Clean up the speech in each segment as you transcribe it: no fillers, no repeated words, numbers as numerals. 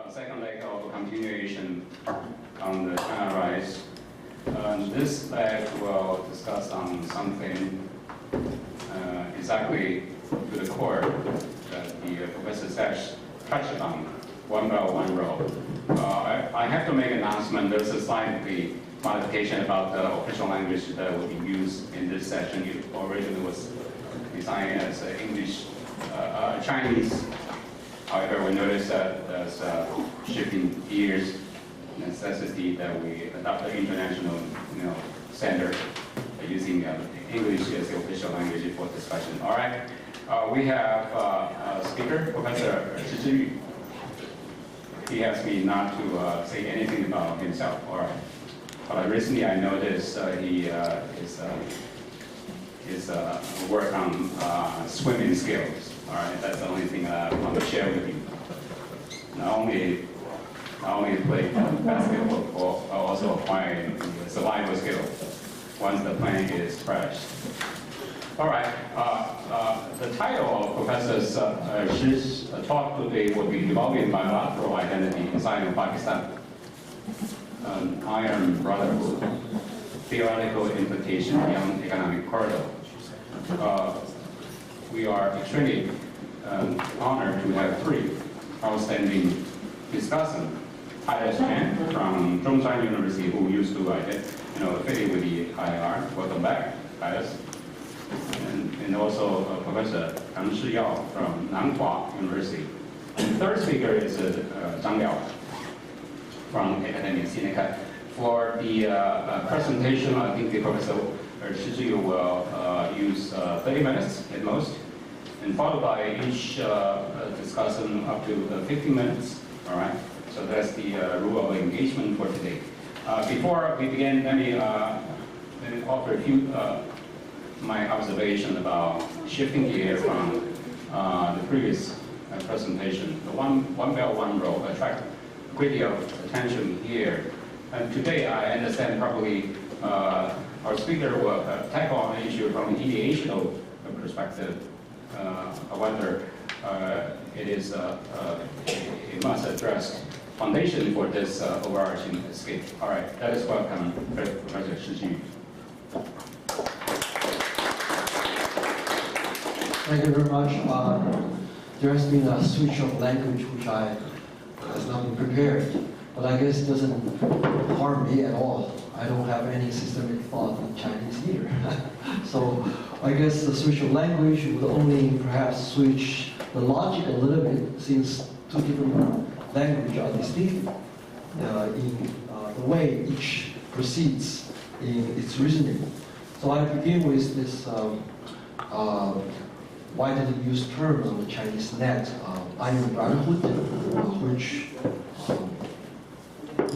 Second leg of continuation on the China rise. This leg will discuss on something exactly to the core that the Professor Sash touched on, one belt, one road. I have to make an announcement. There's a slight modification about the official language that will be used in this session. It originally was designed as English, Chinese. However, we noticed that there's shifting gears necessity that we adopt the international, standard using English as the official language for discussion. All right, we have a speaker, Professor Shi. He asked me not to say anything about himself. All right, but recently I noticed he is work on swimming skills. All right, that's the only thing I want to share with you. Not only play basketball, but also acquire survival skills once the plane is crashed. All right, the title of Professor Shi's talk today will be Developing Bilateral Identity in Sino-Pakistan, an Iron Brotherhood, Theoretical Implication Beyond Economic Corridor. We are extremely honored to have three outstanding discussants. Titus Chen from Zhongshan University, who used to affiliate with the IR. Welcome back, Titus. And also Professor Tang Shiyao from Nanhua University. And the third speaker is Zhang Liao from Academia Sinica. For the presentation, I think the Professor Shi will use 30 minutes at most, and followed by each discussion up to 15 minutes. All right. So that's the rule of engagement for today. Before we begin, let me offer a few my observation about shifting gear from the previous presentation. The one belt, one road attract great deal of attention here. And today, I understand probably our speaker will tackle an issue from an ideational perspective. Whether it is a must address foundation for this overarching escape. All right, that is welcome, Professor Shi. Thank you very much. There has been a switch of language which I has not been prepared, but I guess it doesn't harm me at all. I don't have any systemic thought in Chinese either. So I guess the switch of language would only perhaps switch the logic a little bit, since two different languages are distinct in the way each proceeds in its reasoning. So I begin with this widely used term on the Chinese net, Iron Brotherhood, which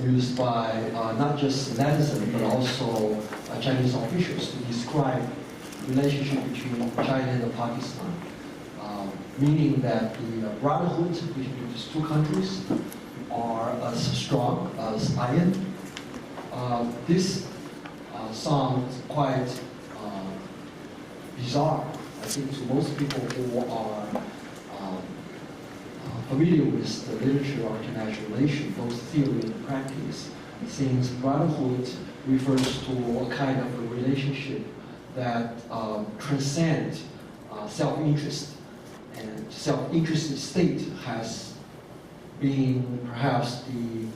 used by not just netizens but also Chinese officials to describe the relationship between China and Pakistan, meaning that the brotherhood between these two countries are as strong as iron. This sounds quite bizarre, I think, to most people who are familiar with the literature of international relations, both theory and practice, since brotherhood refers to a kind of a relationship that transcends self-interest. And self-interested state has been perhaps the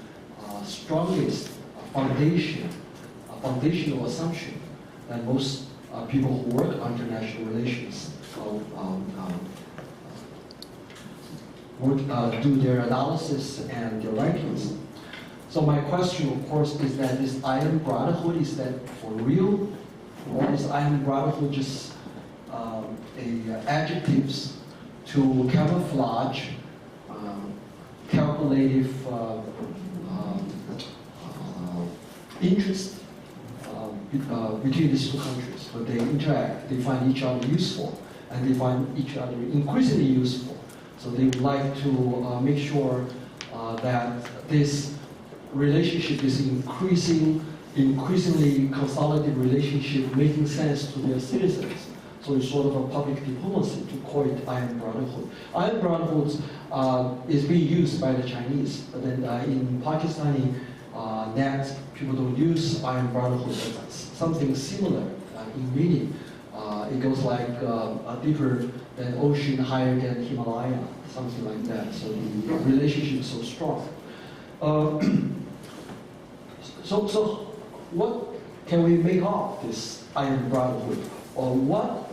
strongest foundational assumption that most people who work on international relations would do their analysis and their rankings. So my question, of course, is that this Iron Brotherhood, is that for real? Or is Iron Brotherhood just adjectives to camouflage calculative interest between these two countries? But they interact, they find each other useful, and they find each other increasingly useful. So they would like to make sure that this relationship is increasingly consolidated relationship, making sense to their citizens. So it's sort of a public diplomacy to call it Iron Brotherhood. Iron Brotherhood is being used by the Chinese, but then in Pakistani net, people don't use Iron Brotherhood as something similar in meaning. It goes like deeper than ocean, higher than Himalaya, something like that. So the relationship is so strong. So what can we make of this Iron Brotherhood? Or what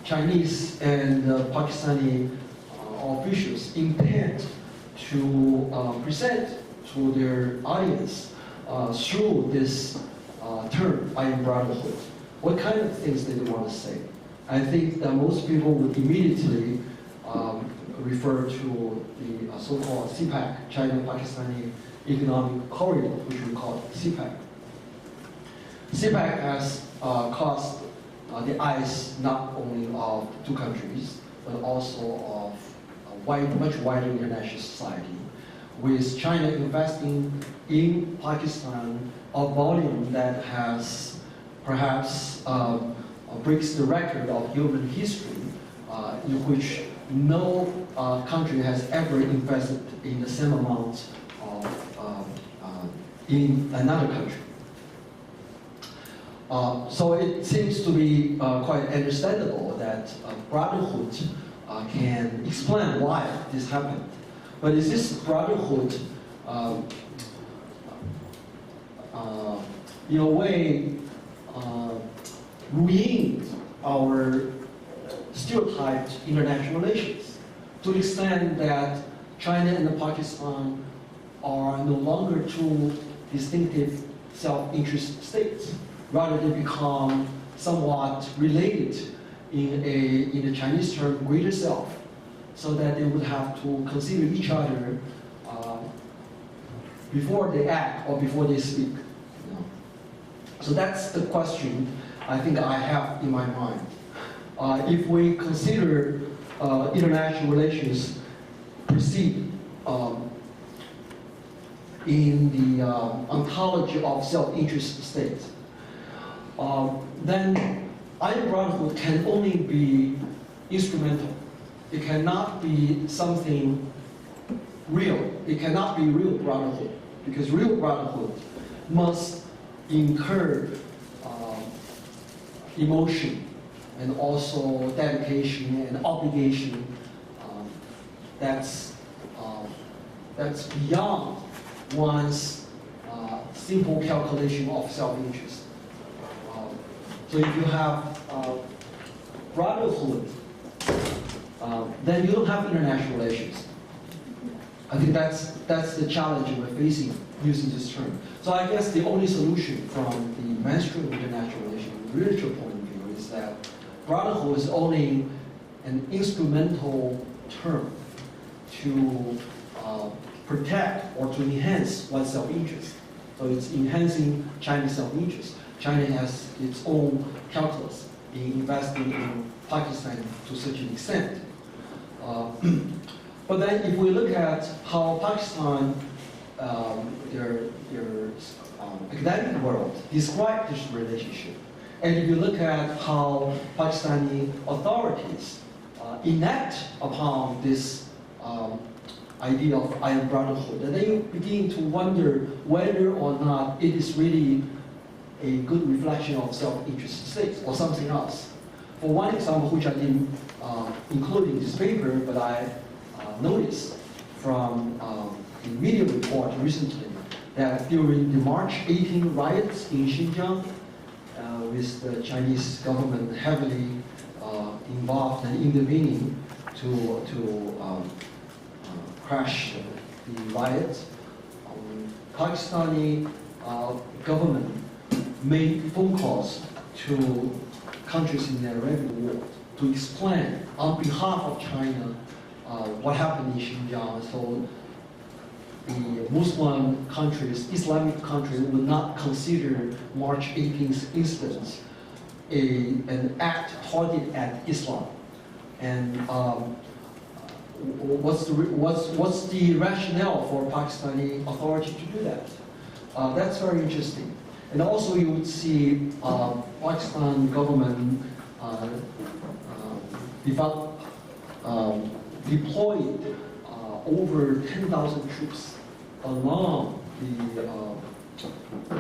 Chinese and Pakistani officials intend to present to their audience through this term, Iron Brotherhood? What kind of things do they want to say? I think that most people would immediately refer to the so-called CPEC, China-Pakistani Economic Corridor, which we call CPEC. CPEC has caused the eyes not only of two countries, but also of a much wider international society, with China investing in Pakistan a volume that has perhaps breaks the record of human history, in which no country has ever invested in the same amount in another country. So it seems to be quite understandable that Brotherhood can explain why this happened. But is this Brotherhood, in a way, ruined our stereotyped international relations to the extent that China and Pakistan are no longer two distinctive self-interest states. Rather, they become somewhat related in the Chinese term, greater self, so that they would have to consider each other before they act or before they speak. You know? So that's the question I think I have in my mind. If we consider international relations proceed in the ontology of self-interest states, then Iron Brotherhood can only be instrumental. It cannot be something real. It cannot be real brotherhood, because real brotherhood must incur emotion and also dedication and obligation that's beyond one's simple calculation of self-interest. So if you have brotherhood, then you don't have international relations. I think that's the challenge we're facing using this term. So I guess the only solution from the mainstream international relations literature point of view is that brotherhood is only an instrumental term to protect or to enhance one's self-interest. So it's enhancing China's self-interest. China has its own calculus in investing in Pakistan to such an extent. But then if we look at how Pakistan, their academic world describe this relationship, and if you look at how Pakistani authorities enact upon this idea of Iron Brotherhood, and then you begin to wonder whether or not it is really a good reflection of self-interest states or something else. For one example, which I didn't include in this paper, but I noticed from the media report recently that during the March 18 riots in Xinjiang, with the Chinese government heavily involved and intervening to crash the riots, Pakistani government made phone calls to countries in the Arabian world to explain on behalf of China what happened in Xinjiang. So the Muslim countries, Islamic countries, would not consider March 18th incidents an act targeted at Islam. And what's the rationale for Pakistani authority to do that? That's very interesting. And also you would see Pakistan government deployed over 10,000 troops along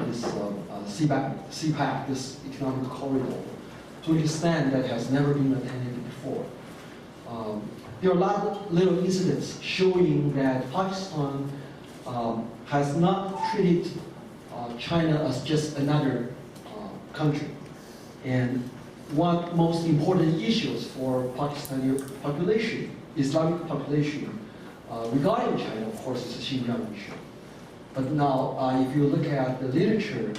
this CPAC, this economic corridor, to an extent that has never been attended before. There are a lot of little incidents showing that Pakistan has not treated China as just another country. And one most important issues for Pakistani population, Islamic population, regarding China, of course, is the Xinjiang issue. But now, if you look at the literature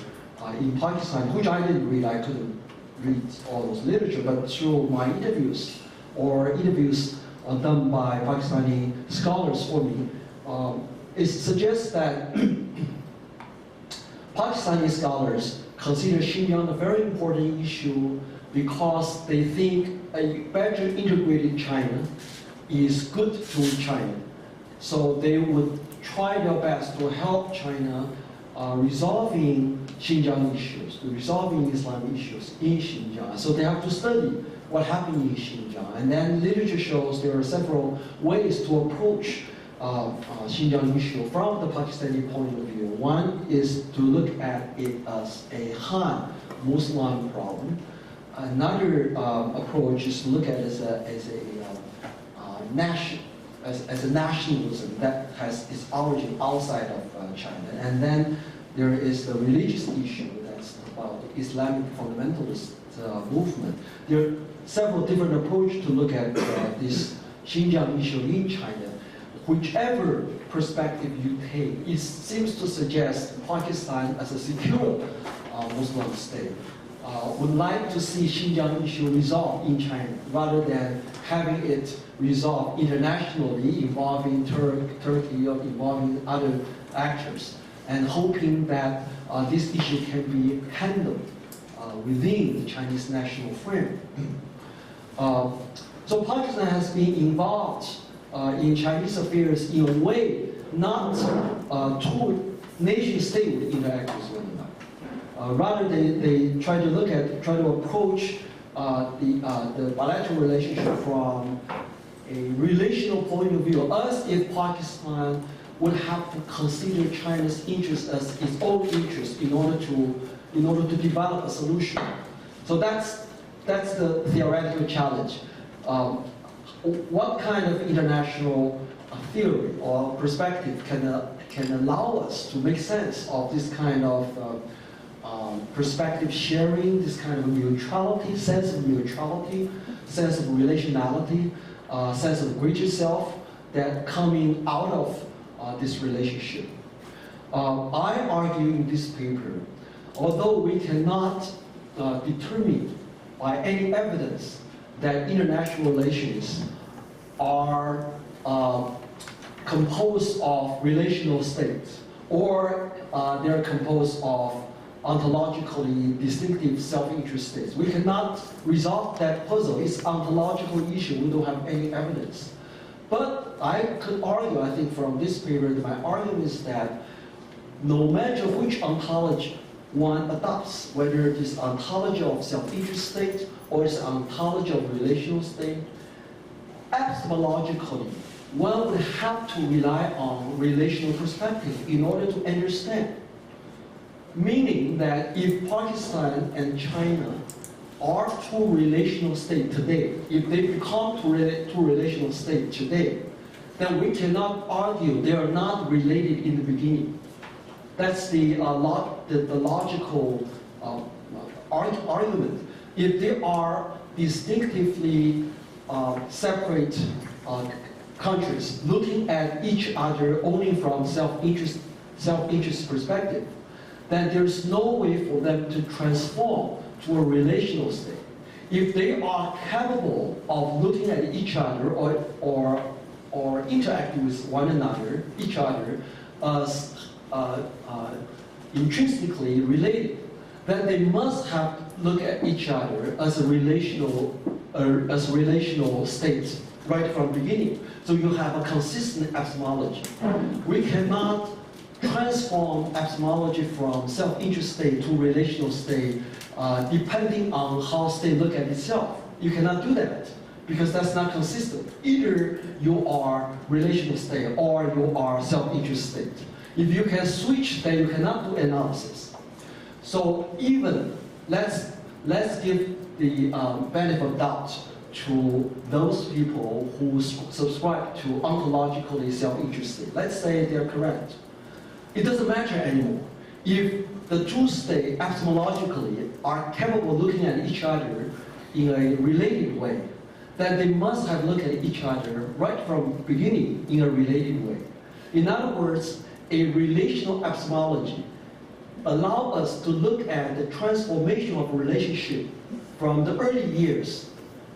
in Pakistan, which I didn't read, I couldn't read all those literature, but through my interviews or interviews done by Pakistani scholars for me, it suggests that Pakistani scholars consider Xinjiang a very important issue because they think a better integrated China is good to China. So they would try their best to help China resolving Xinjiang issues, resolving Islamic issues in Xinjiang. So they have to study what happened in Xinjiang. And then literature shows there are several ways to approach Xinjiang issue from the Pakistani point of view. One is to look at it as a Han Muslim problem. Another approach is to look at it as a nationalism that has its origin outside of China. And then there is the religious issue that's about the Islamic fundamentalist movement. There are several different approaches to look at this Xinjiang issue in China. Whichever perspective you take, it seems to suggest Pakistan as a secure Muslim state would like to see Xinjiang issue resolved in China rather than having it resolved internationally involving Turkey or involving other actors, and hoping that this issue can be handled within the Chinese national frame. So Pakistan has been involved in Chinese affairs in a way not two nation-states would interact with one another. Rather, they try to approach the bilateral relationship from a relational point of view, as if Pakistan would have to consider China's interest as its own interest in order to develop a solution. So that's the theoretical challenge. What kind of international theory or perspective can allow us to make sense of this kind of perspective sharing, this kind of neutrality, sense of relationality, sense of greater self that coming out of this relationship? I argue in this paper, although we cannot determine by any evidence that international relations are composed of relational states, or they're composed of ontologically distinctive self-interest states. We cannot resolve that puzzle. It's an ontological issue. We don't have any evidence. But I could argue, I think from this paper, my argument is that no matter which ontology one adopts, whether it is ontology of self-interest state or it's ontology of relational state, epistemologically, one would have to rely on relational perspective in order to understand. Meaning that if Pakistan and China are two relational states today, if they become two relational states today, then we cannot argue they are not related in the beginning. That's the logical argument. If they are distinctively separate countries looking at each other only from self-interest perspective, then there's no way for them to transform to a relational state. If they are capable of looking at each other or interacting with one another, each other, as intrinsically related, then they must have look at each other as a relational states right from the beginning. So you have a consistent epistemology. We cannot transform epistemology from self-interest state to relational state depending on how state look at itself. You cannot do that because that's not consistent. Either you are relational state or you are self-interest state. If you can switch, then you cannot do analysis. So even let's give the benefit of doubt to those people who subscribe to ontologically self-interested. Let's say they're correct. It doesn't matter anymore. If the two states epistemologically are capable of looking at each other in a related way, then they must have looked at each other right from the beginning in a related way. In other words, a relational epistemology allows us to look at the transformation of relationship from the early years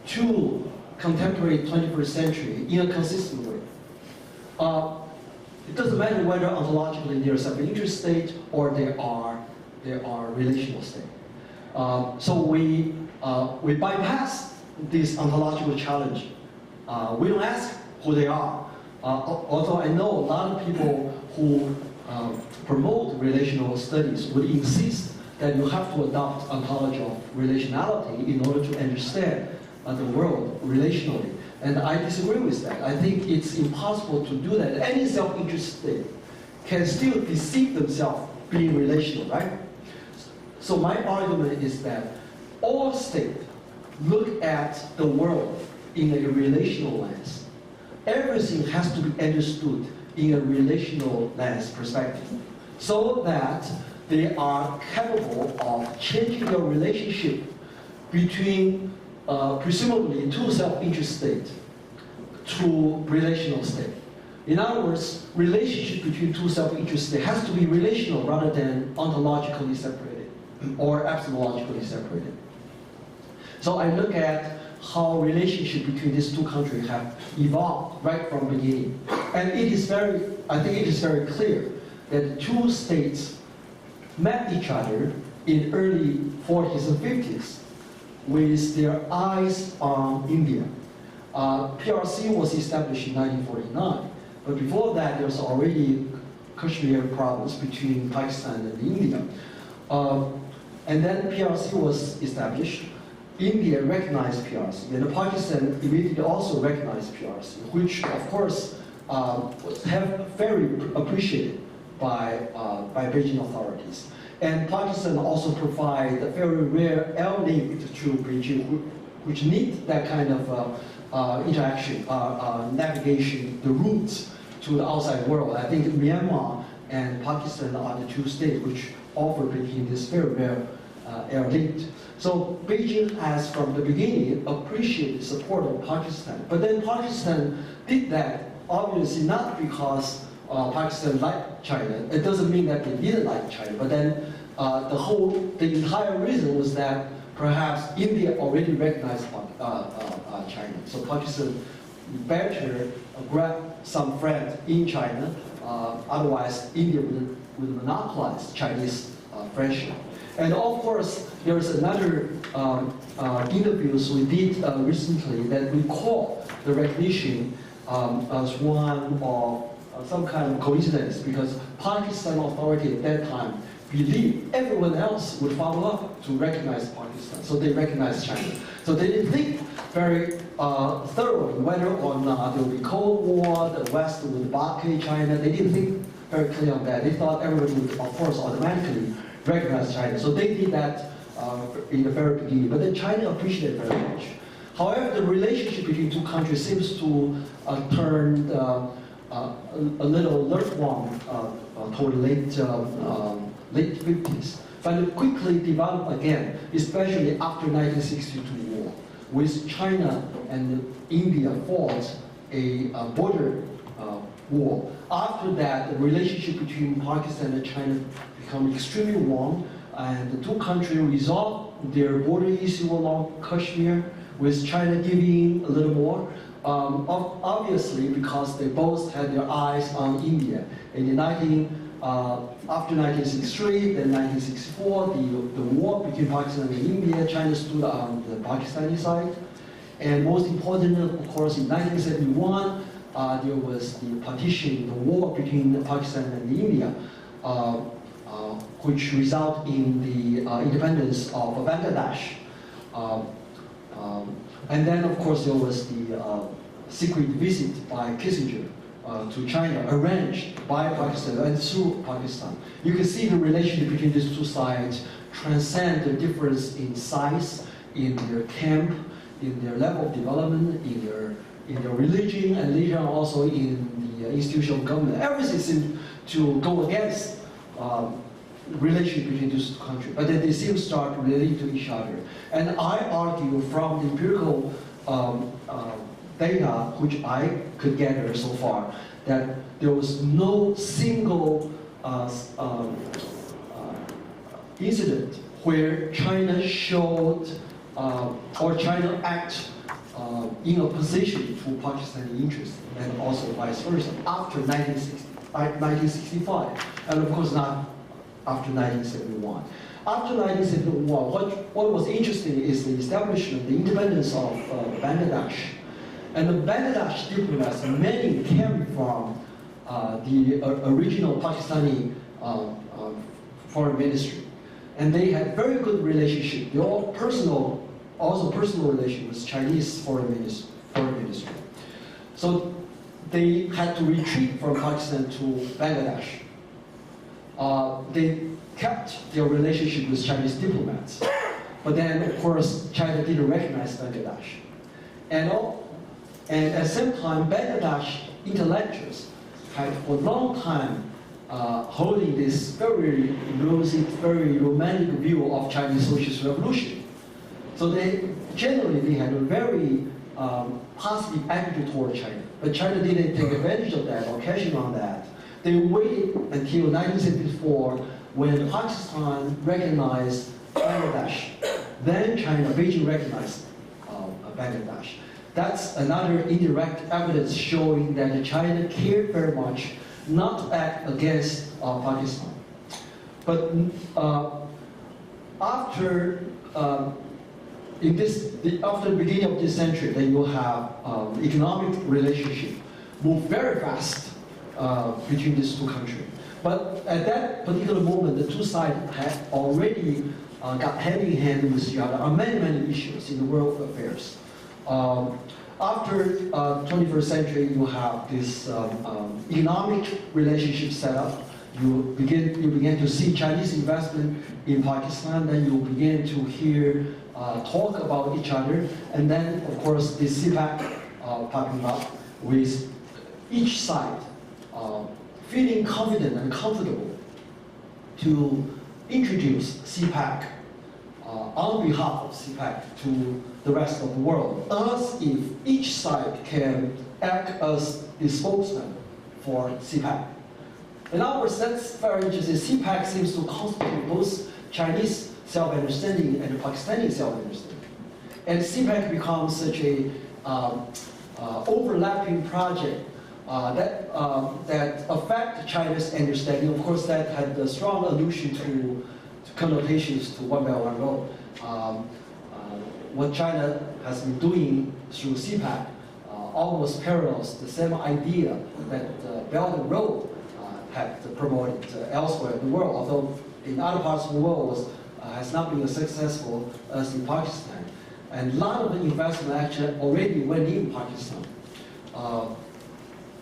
to contemporary 21st century in a consistent way. It doesn't matter whether ontologically they're self-interest state or they are relational state. So we bypass this ontological challenge. We don't ask who they are. Although I know a lot of people who promote relational studies would insist that you have to adopt ontology of relationality in order to understand the world relationally. And I disagree with that. I think it's impossible to do that. Any self-interest state can still deceive themselves being relational, right? So my argument is that all states look at the world in a relational lens. Everything has to be understood in a relational lens perspective, so that they are capable of changing their relationship between presumably two self-interest states to relational state. In other words, relationship between two self-interest states has to be relational rather than ontologically separated or epistemologically separated. So I look at how relationship between these two countries have evolved right from the beginning. And it is I think it is very clear that the two states met each other in early 40s and 50s with their eyes on India. PRC was established in 1949, but before that there was already Kashmir province between Pakistan and India. And then PRC was established. India recognized PRC, and Pakistan immediately also recognized PRC, which of course was very appreciated by Beijing authorities. And Pakistan also provides a very rare air link to Beijing, which need that kind of interaction, navigation, the routes to the outside world. I think Myanmar and Pakistan are the two states which offer Beijing this very rare air link. So Beijing has, from the beginning, appreciated the support of Pakistan. But then Pakistan did that, obviously not because Pakistan liked China. It doesn't mean that they didn't like China. But then the entire reason was that perhaps India already recognized China. So Pakistan better grab some friend in China. Otherwise, India would monopolize Chinese friendship. And of course, there's another interviews we did recently that we call the recognition as one of some kind of coincidence, because Pakistan authority at that time believed everyone else would follow up to recognize Pakistan. So they recognized China. So they didn't think very thoroughly whether or not there would be Cold War, the West would blockade China. They didn't think very clear on that. They thought everyone would, of course, automatically recognize China. So they did that in the very beginning. But then China appreciated it very much. However, the relationship between two countries seems to turn a little lukewarm toward late 50s. But it quickly developed again, especially after 1962 war, with China and India fought a border war. After that, the relationship between Pakistan and China became extremely warm, and the two countries resolved their border issue along Kashmir, with China giving a little more. Obviously, because they both had their eyes on India. And after 1963, then 1964, the war between Pakistan and India, China stood on the Pakistani side. And most important, of course, in 1971, there was the partition, the war between Pakistan and India. which result in the independence of Bangladesh. And then, of course, there was the secret visit by Kissinger to China, arranged by Pakistan and through Pakistan. You can see the relationship between these two sides transcend the difference in size, in their camp, in their level of development, in their religion, and later on also in the institution of government. Everything seemed to go against the relationship between these two countries, but then they still start relating to each other. And I argue from the empirical data which I could gather so far, that there was no single incident where China showed or China act in opposition to Pakistani interests, and also vice versa, after 1965, and of course not after 1971. After 1971, what was interesting is the establishment, the independence of Bangladesh. And the Bangladesh diplomats, many came from the original Pakistani foreign ministry. And they had very good relationship. They all also personal relation with Chinese foreign ministry. So they had to retreat from Pakistan to Bangladesh. They kept their relationship with Chinese diplomats. But then, of course, China didn't recognize Bangladesh. And at the same time, Bangladesh intellectuals had for a long time holding this very rosy, very romantic view of Chinese socialist revolution. So they generally had a very positive attitude toward China. But China didn't take advantage of that or cashing on that. They waited until 1974 when Pakistan recognized Bangladesh. Then China, Beijing recognized Bangladesh. That's another indirect evidence showing that China cared very much not to act against Pakistan. But after the beginning of this century, then you have economic relationship move very fast between these two countries. But at that particular moment, the two sides had already got hand in hand with each other on many, many issues in the world affairs. After 21st century, you have this economic relationship set up. You begin to see Chinese investment in Pakistan, then you begin to hear talk about each other, and then of course the CPEC popping up with each side feeling confident and comfortable to introduce CPEC on behalf of CPEC to the rest of the world, as if each side can act as the spokesman for CPEC. In other words, that's very interesting. CPEC seems to constitute both Chinese self-understanding and Pakistani self-understanding. And CPEC becomes such a overlapping project that affect China's understanding. Of course, that had a strong allusion to connotations to One Belt, One Road. What China has been doing through CPEC almost parallels the same idea that Belt and Road had promoted elsewhere in the world, although in other parts of the world has not been as successful as in Pakistan. And a lot of the investment actually already went in Pakistan.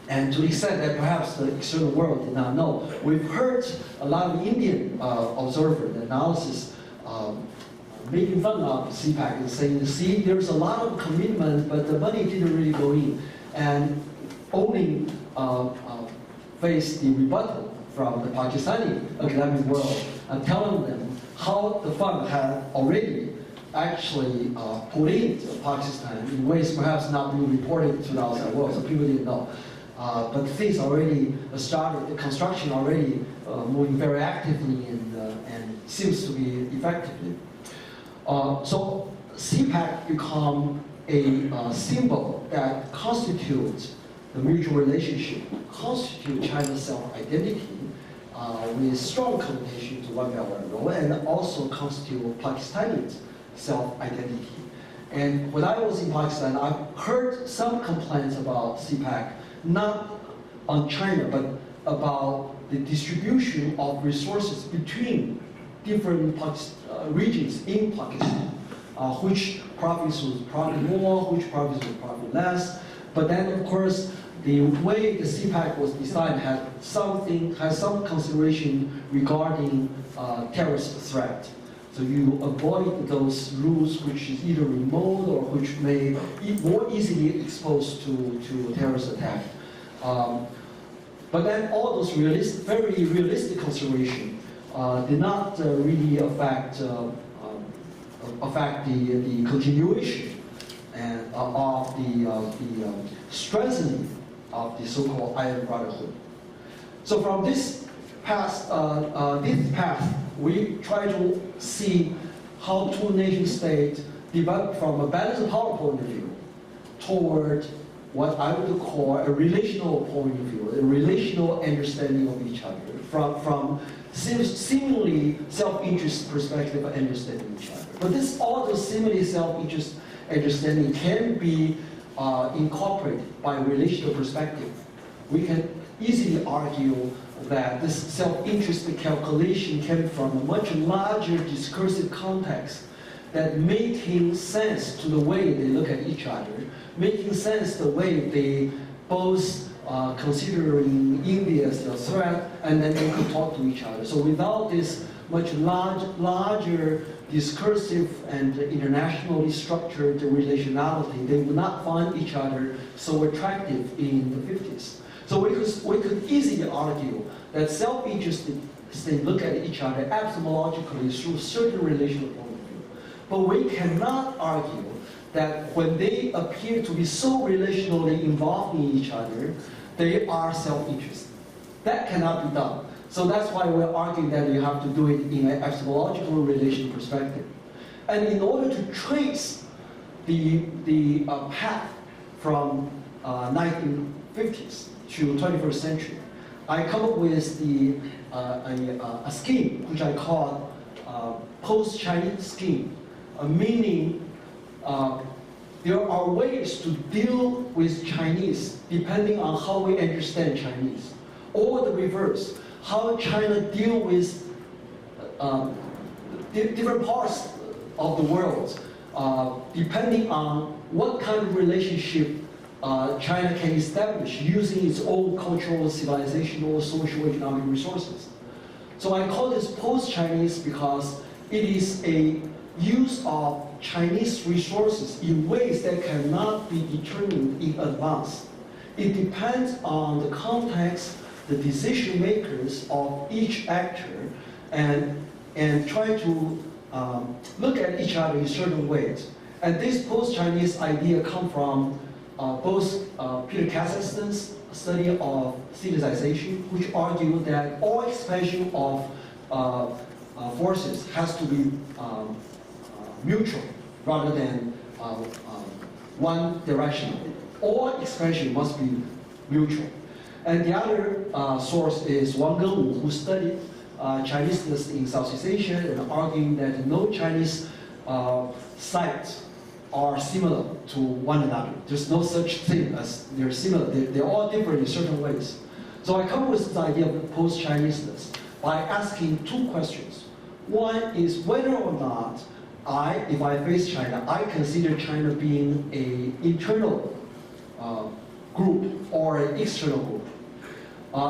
And to the extent that perhaps the external world did not know. We've heard a lot of Indian observers, analysis, making fun of CPEC and saying, see, there's a lot of commitment, but the money didn't really go in. And only face the rebuttal from the Pakistani academic world, telling them how the fund had already actually put into Pakistan in ways perhaps not being reported to the outside world, so people didn't know. But things already started, the construction already moving very actively and seems to be effectively. So CPEC become a symbol that constitutes the mutual relationship, constitute China's self-identity with strong connotation to One Belt, One Road, and also constitute Pakistani's self-identity. And when I was in Pakistan, I heard some complaints about CPEC, not on China, but about the distribution of resources between different regions in Pakistan, which province would profit more, which province would profit less. But then, of course, the way the CPAC was designed has some consideration regarding terrorist threat. So you avoid those routes which is either remote or which may be more easily exposed to terrorist attack. But then all those very realistic consideration did not really affect the continuation and of the strengthening of the so-called Iron Brotherhood. So from this path, we try to see how two nation-states develop from a balance of power point of view toward what I would call a relational point of view, a relational understanding of each other, from seemingly self-interest perspective of understanding each other. But all those seemingly self-interest understanding can be incorporated by relational perspective. We can easily argue that this self-interest calculation came from a much larger discursive context that making sense to the way they look at each other, making sense the way they both considering India as a threat, and then they could talk to each other. So without this much larger discursive and internationally structured relationality, they would not find each other so attractive in the 50s. So we could easily argue that self-interested states look at each other epistemologically through certain relational point of view. But we cannot argue that when they appear to be so relationally involved in each other, they are self-interested. That cannot be done. So that's why we're arguing that you have to do it in an epistemological relation perspective. And in order to trace the path from 1950s to 21st century, I come up with a scheme which I call post-Chinese scheme, meaning there are ways to deal with Chinese depending on how we understand Chinese, or the reverse, how China deal with different parts of the world, depending on what kind of relationship China can establish using its own cultural, civilizational, social, economic resources. So I call this post-Chinese because it is a use of Chinese resources in ways that cannot be determined in advance. It depends on the context, the decision makers of each actor, and try to look at each other in certain ways. And this post-Chinese idea comes from both Peter Kazakhstan's study of civilization, which argued that all expansion of forces has to be mutual rather than one directional. All expansion must be mutual. And the other source is Wang Gewu, who studied Chineseness in Southeast Asia and arguing that no Chinese sites are similar to one another. There's no such thing as they're similar. They're all different in certain ways. So I come up with this idea of post-Chineseness by asking two questions. One is whether or not if I face China, I consider China being an internal group or an external group.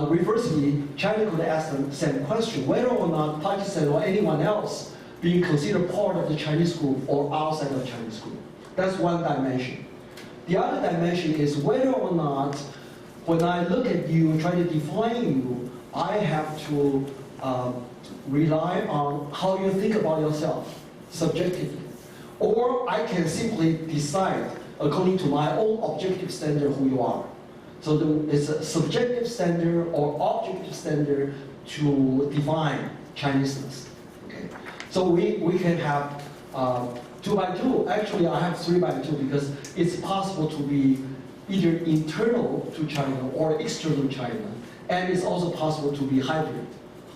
Reversely, China could ask the same question, whether or not Pakistan or anyone else being considered part of the Chinese group or outside of the Chinese group. That's one dimension. The other dimension is whether or not, when I look at you and try to define you, I have to rely on how you think about yourself, subjectively. Or I can simply decide, according to my own objective standard, who you are. So it's a subjective standard or objective standard to define Chineseness. Okay? So we can have 2 by 2. Actually, I have 3 by 2 because it's possible to be either internal to China or external to China. And it's also possible to be hybrid,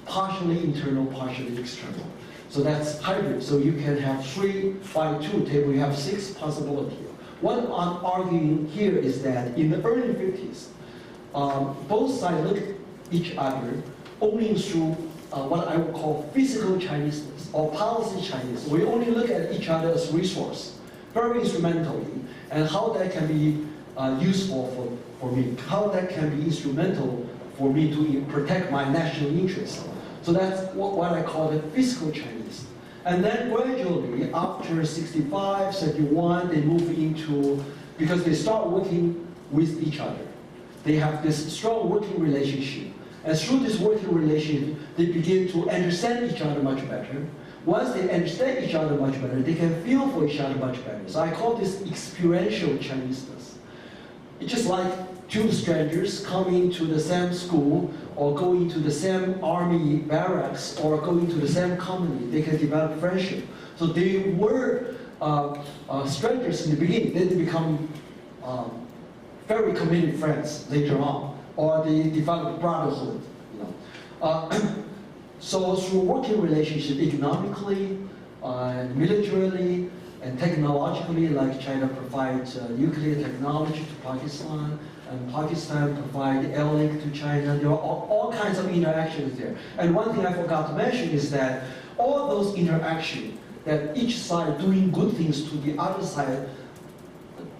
partially internal, partially external. So that's hybrid. So you can have 3 by 2 table. You have 6 possibilities. What I'm arguing here is that in the early 50s, both sides looked each other only through what I would call physical Chineseness or policy Chinese. We only look at each other as resource, very instrumentally, and how that can be useful for me, how that can be instrumental for me to protect my national interests. So that's what I call the physical Chinese. And then gradually, after 65, 71, they move into, because they start working with each other. They have this strong working relationship. And through this working relationship, they begin to understand each other much better. Once they understand each other much better, they can feel for each other much better. So I call this experiential Chineseness. It's just like two strangers coming to the same school or going to the same army barracks or going to the same company. They can develop friendship. So they were strangers in the beginning. Then they become very committed friends later on. Or they develop brotherhood. So through working relationship economically, militarily, and technologically, like China provides nuclear technology to Pakistan, and Pakistan provides airlink to China. There are all kinds of interactions there. And one thing I forgot to mention is that all those interactions, that each side doing good things to the other side,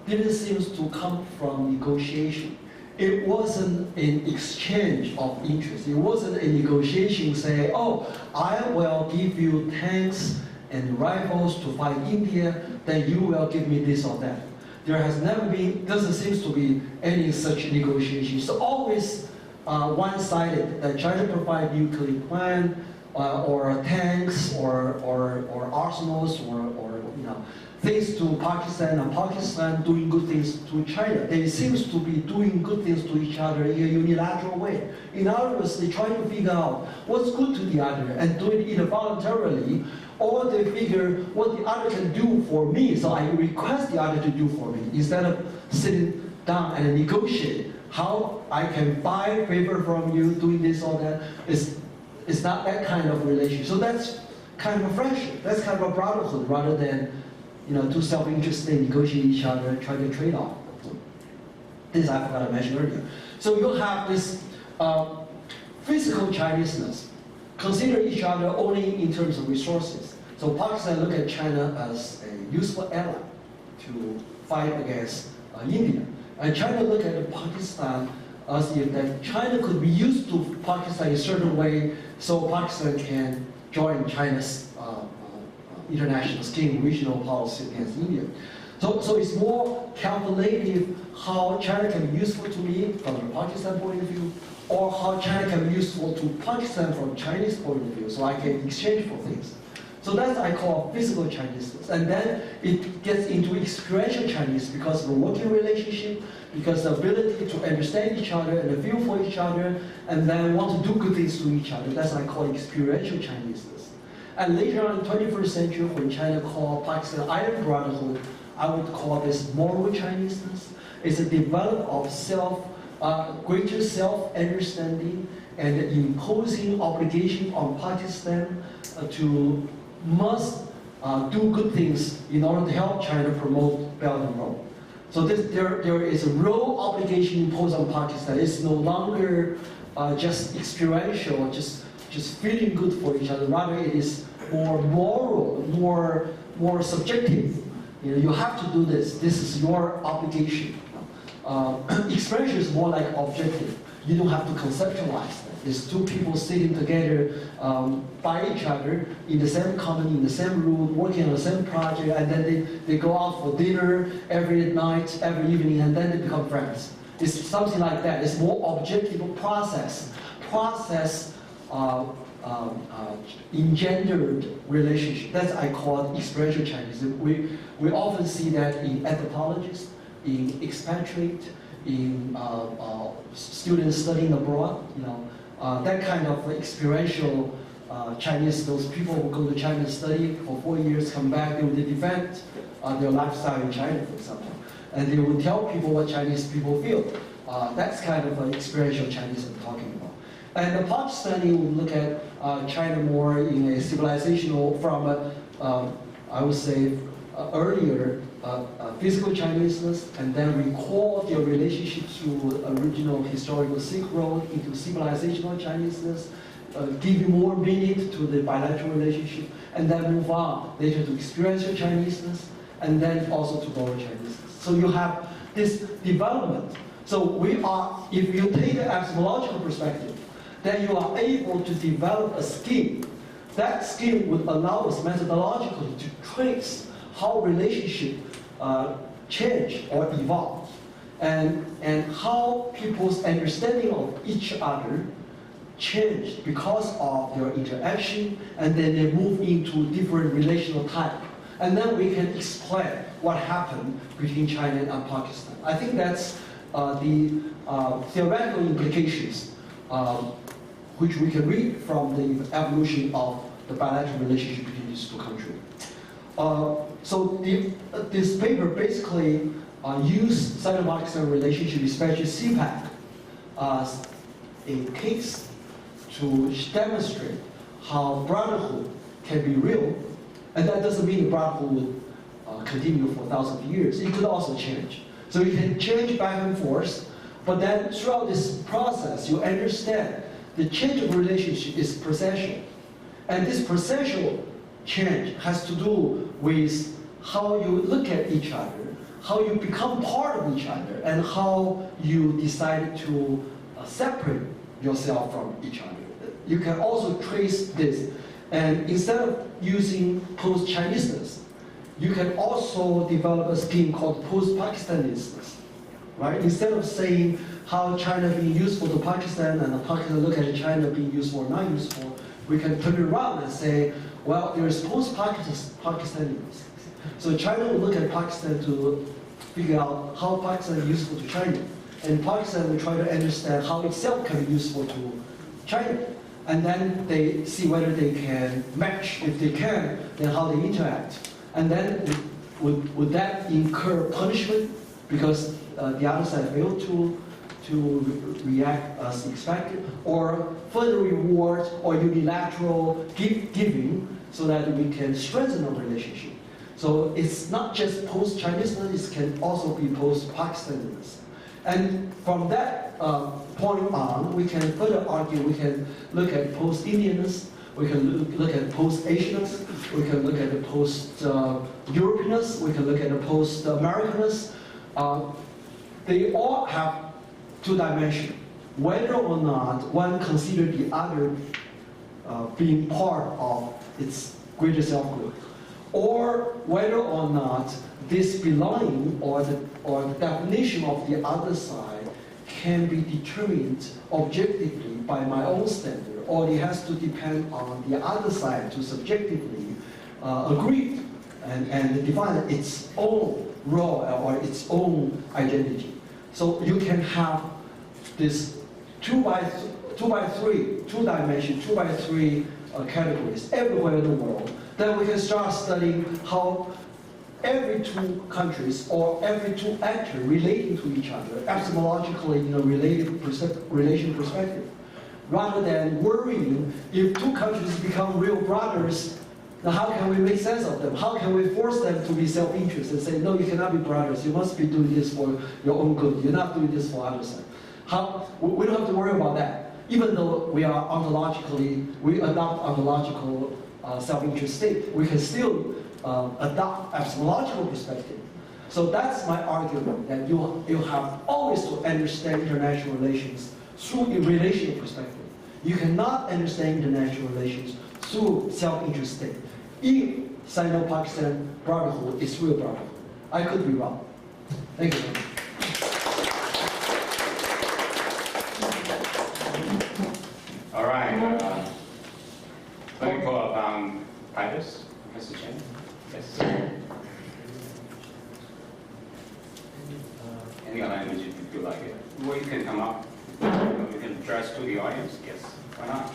didn't seem to come from negotiation. It wasn't an exchange of interest. It wasn't a negotiation saying, oh, I will give you tanks and rifles to fight India, then you will give me this or that. There has never been, doesn't seem to be any such negotiation. So always one-sided, that China provide nuclear plant or tanks or arsenals or things to Pakistan, and Pakistan doing good things to China. They seem to be doing good things to each other in a unilateral way. In other words, they try to figure out what's good to the other and do it either voluntarily, or they figure what the other can do for me, so I request the other to do for me, instead of sitting down and negotiate how I can buy favor from you, doing this or that. It's not that kind of relationship. So that's kind of a friendship. That's kind of a brotherhood, rather than two self-interested negotiate each other, try to trade off. This I forgot to mention earlier. So you have this physical Chineseness. Consider each other only in terms of resources. So Pakistan look at China as a useful ally to fight against India. And China look at Pakistan as if that China could be used to Pakistan in a certain way, so Pakistan can join China's international scheme, regional policy against India. So it's more calculative how China can be useful to me from the Pakistan point of view, or how China can be useful to Pakistan from Chinese point of view, so I can exchange for things. So that's I call physical Chineseness. And then it gets into experiential Chinese because of the working relationship, because the ability to understand each other and feel for each other, and then want to do good things to each other. That's I call experiential Chineseness. And later on in the 21st century, when China called Pakistan Iron Brotherhood, I would call this moral Chineseness. It's a development of greater self-understanding and imposing obligation on Pakistan to must do good things in order to help China promote Belt and Road. So there is a real obligation imposed on Pakistan. It's no longer just experiential, just feeling good for each other. Rather, it is more moral, more subjective. You have to do this. This is your obligation. Expression is more like objective. You don't have to conceptualize that. It's two people sitting together by each other in the same company, in the same room, working on the same project, and then they go out for dinner every night, every evening, and then they become friends. It's something like that. It's more objective process. Engendered relationship. That's I call experiential Chinese. We often see that in anthropologists, in expatriate, in students studying abroad. That kind of experiential Chinese. Those people who go to China study for 4 years, come back, they would defend their lifestyle in China, for example, and they would tell people what Chinese people feel. That's kind of an experiential Chinese I'm talking about. And the Pakistani would look at China more in a civilizational, from I would say earlier physical Chineseness, and then recall their relationship to original historical Silk Road into civilizational Chineseness, giving more meaning to the bilateral relationship, and then move on later to experiential Chineseness, and then also to global Chineseness. So you have this development. So we are, if you take an epistemological perspective, then you are able to develop a scheme. That scheme would allow us methodologically to trace how relationship change or evolve, and how people's understanding of each other changed because of their interaction, and then they move into different relational type. And then we can explain what happened between China and Pakistan. I think that's the theoretical implications which we can read from the evolution of the bilateral relationship between these two countries. So this paper basically used Sino-Pakistan relationship, especially CPAC, as a case to demonstrate how brotherhood can be real, and that doesn't mean the brotherhood would continue for thousands of years. It could also change. So it can change back and forth, but then throughout this process, you understand the change of relationship is processual. And this processual change has to do with how you look at each other, how you become part of each other, and how you decide to separate yourself from each other. You can also trace this. And instead of using post-Chineseness, you can also develop a scheme called post-Pakistanisness, right? Instead of saying how China being useful to Pakistan and Pakistan look at China being useful or not useful, we can turn it around and say, well, there is post-Pakistanism. So China will look at Pakistan to figure out how Pakistan is useful to China. And Pakistan will try to understand how itself can be useful to China. And then they see whether they can match. If they can, then how they interact. And then would that incur punishment because the other side failed to react as expected, or further reward or unilateral giving so that we can strengthen our relationship. So it's not just post-Chineseness, it can also be post-Pakistanism. And from that point on, we can further argue, we can look at post-Indianness, we can look at post-Asianness, we can look at the post-Europeanness, we can look at the post-Americanness. They all have two dimensions. Whether or not one considers the other being part of its greater self-group, or whether or not this belonging or the definition of the other side can be determined objectively by my own standard, or it has to depend on the other side to subjectively agree and define its own role or its own identity. So you can have this 2x3, two-dimension, 2x3 categories everywhere in the world. Then we can start studying how every two countries or every two actors relating to each other epistemologically in a relation perspective, rather than worrying if two countries become real brothers. Now how can we make sense of them? How can we force them to be self-interest and say, no, you cannot be brothers. You must be doing this for your own good. You're not doing this for other side. We don't have to worry about that. Even though we are ontologically, we adopt ontological self-interest state, we can still adopt epistemological perspective. So that's my argument, that you have always to understand international relations through a relational perspective. You cannot understand international relations through self-interest state. If Sino-Pakistan Brotherhood is real brotherhood, I could be wrong. Thank you. All right. Let me call upon Titus, Mr. Chen. Yes. Any other language if you feel like it. Or you can come up. You can address to the audience. Yes. Why not?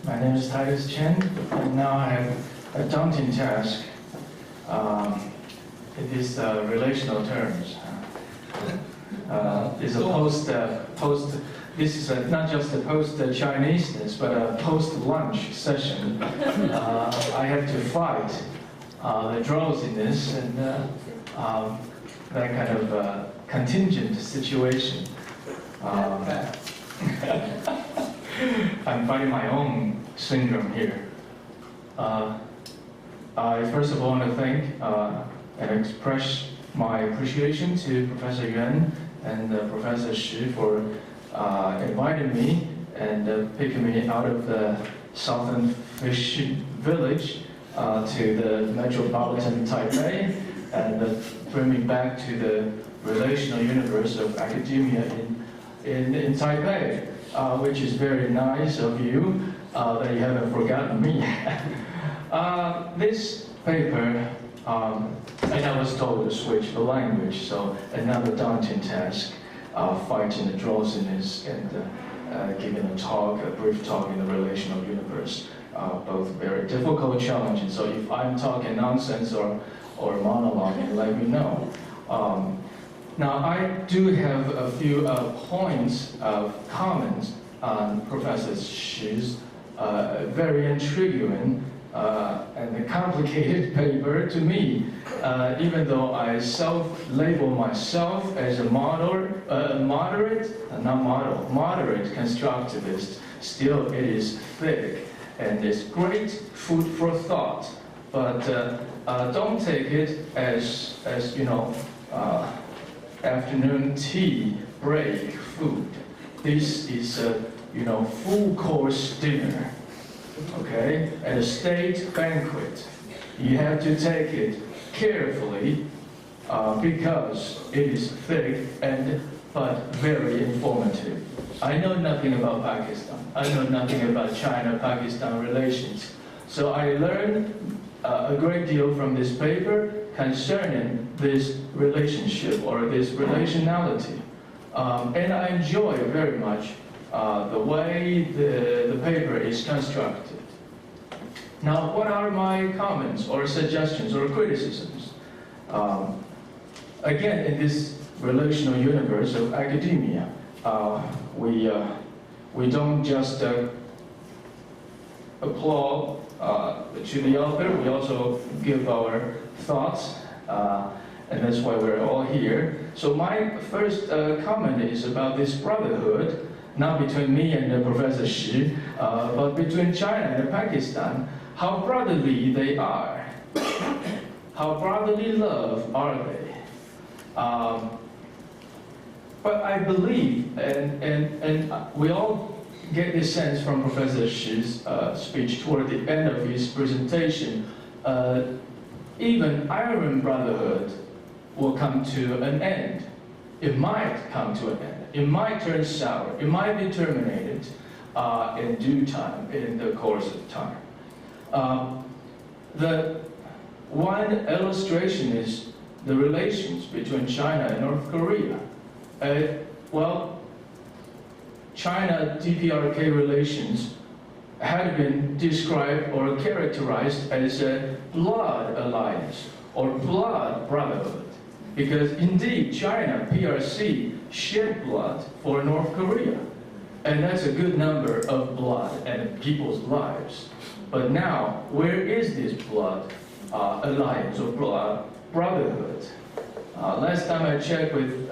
My name is Titus Chen, and now I have a daunting task. It is relational terms. is a post. This is not just a post-Chineseness, but a post-lunch session. I have to fight the drowsiness and that kind of contingent situation. I'm fighting my own syndrome here. I first of all want to thank and express my appreciation to Professor Yuan and Professor Shi for inviting me and picking me out of the southern fishing village to the metropolitan Taipei and bring me back to the relational universe of academia in Taipei, which is very nice of you that you haven't forgotten me. This paper, and I was told to switch the language, so another daunting task, fighting the drowsiness and giving a brief talk in the relational universe, both very difficult, challenging. So if I'm talking nonsense or monologuing, let me know. Now I do have a few points of comments on Professor Shi's very intriguing and a complicated paper to me, even though I self-label myself as a moderate constructivist, still it is thick and it's great food for thought. But don't take it as you know, afternoon tea break food. This is a full course dinner. Okay, at a state banquet, you have to take it carefully because it is thick but very informative. I know nothing about Pakistan. I know nothing about China-Pakistan relations. So I learned a great deal from this paper concerning this relationship or this relationality. And I enjoy very much the way the paper is constructed. Now, what are my comments or suggestions or criticisms? Again, in this relational universe of academia, we don't just applaud to the author, we also give our thoughts, and that's why we're all here. So my first comment is about this brotherhood, not between me and Professor Shi, but between China and Pakistan, how brotherly they are. How brotherly love are they? But I believe, and we all get this sense from Professor Shi's speech toward the end of his presentation, even Iron Brotherhood will come to an end. It might come to an end. It might turn sour. It might be terminated in due time, in the course of time. The one illustration is the relations between China and North Korea. Well, China-DPRK relations had been described or characterized as a blood alliance or blood brotherhood. Because indeed, China, PRC, shed blood for North Korea. And that's a good number of blood and people's lives. But now, where is this blood alliance or blood brotherhood? Last time I checked with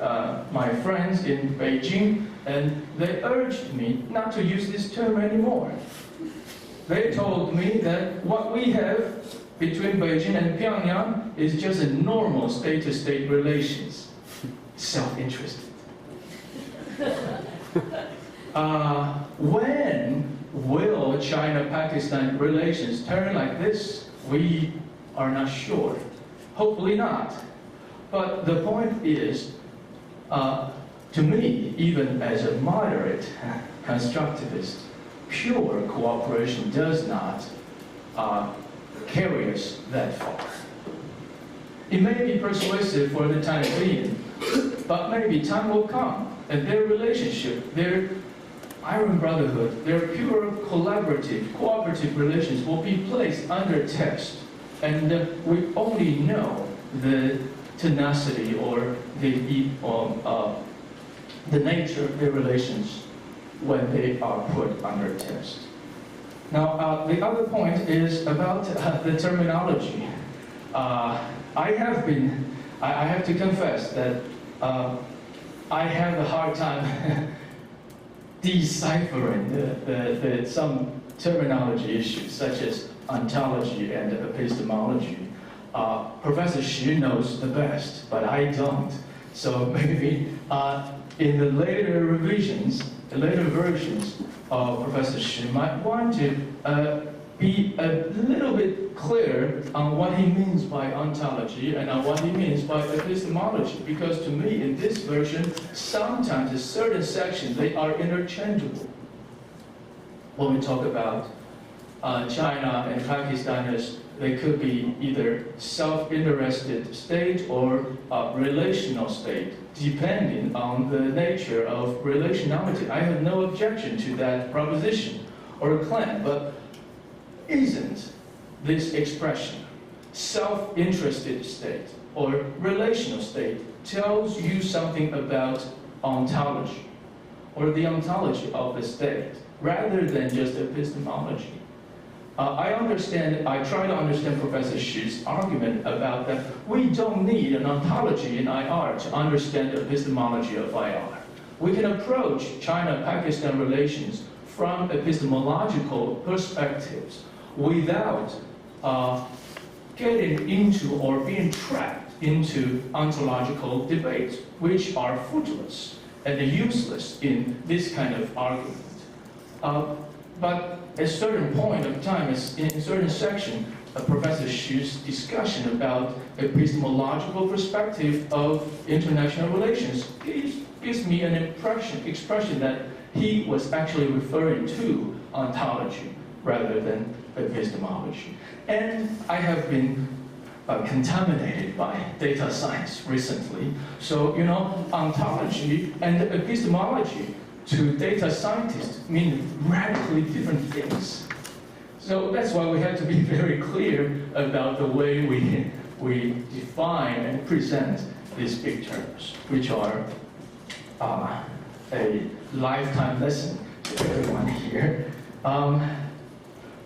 my friends in Beijing, and they urged me not to use this term anymore. They told me that what we have between Beijing and Pyongyang is just a normal state-to-state relations. Self-interested. When will China-Pakistan relations turn like this? We are not sure. Hopefully not. But the point is, to me, even as a moderate constructivist, pure cooperation does not carry us that far. It may be persuasive for the time being, but maybe time will come and their relationship, their Iron Brotherhood, their pure collaborative, cooperative relations will be placed under test. And we only know the tenacity or the the nature of their relations when they are put under test. Now, the other point is about the terminology. I have to confess that I have a hard time deciphering some terminology issues, such as ontology and epistemology. Professor Xu knows the best, but I don't. So maybe in the later revisions, the later versions of Professor Xu might want to be a little bit clear on what he means by ontology and on what he means by epistemology, because to me, in this version, sometimes in certain sections, they are interchangeable. When we talk about China and Pakistan, they could be either self-interested state or relational state, depending on the nature of relationality. I have no objection to that proposition or claim, but isn't this expression, self-interested state or relational state, tells you something about ontology or the ontology of the state, rather than just epistemology? I try to understand Professor Xu's argument about that we don't need an ontology in IR to understand the epistemology of IR. We can approach China-Pakistan relations from epistemological perspectives without getting into or being trapped into ontological debates, which are fruitless and useless in this kind of argument. But at a certain point of time, in a certain section, Professor Xu's discussion about epistemological perspective of international relations gives me an expression that he was actually referring to ontology rather than epistemology. And I have been contaminated by data science recently. So, ontology and epistemology to data scientists mean radically different things. So that's why we have to be very clear about the way we define and present these big terms, which are a lifetime lesson to everyone here.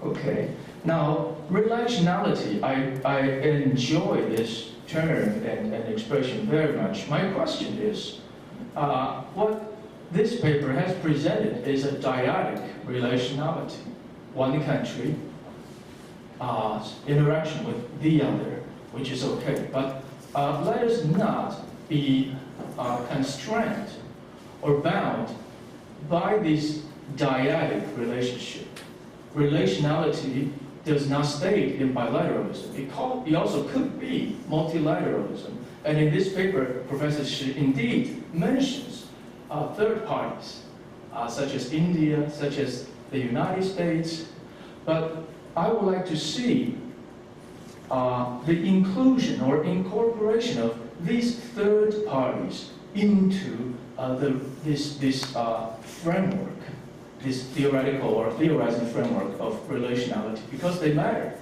Okay, now relationality, I enjoy this term and expression very much. My question is, what this paper has presented is a dyadic relationality. One country interaction with the other, which is okay. But let us not be constrained or bound by this dyadic relationship. Relationality does not state in bilateralism. It also could be multilateralism. And in this paper, Professor Xu indeed mentions third parties, such as India, such as the United States. But I would like to see the inclusion or incorporation of these third parties into this framework, this theoretical or theorizing framework of relationality, because they matter.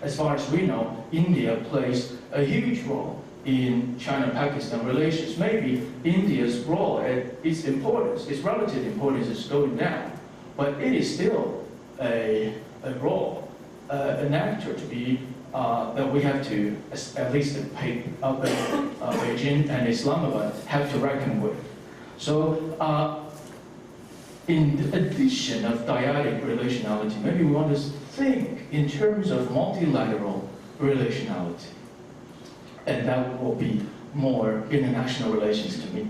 As far as we know, India plays a huge role in China-Pakistan relations. Maybe India's role and its importance, its relative importance is going down, but it is still a role, an actor to be, that we have to, at least Beijing and Islamabad, have to reckon with. So, in addition of dyadic relationality, maybe we want to think in terms of multilateral relationality. And that will be more international relations to me.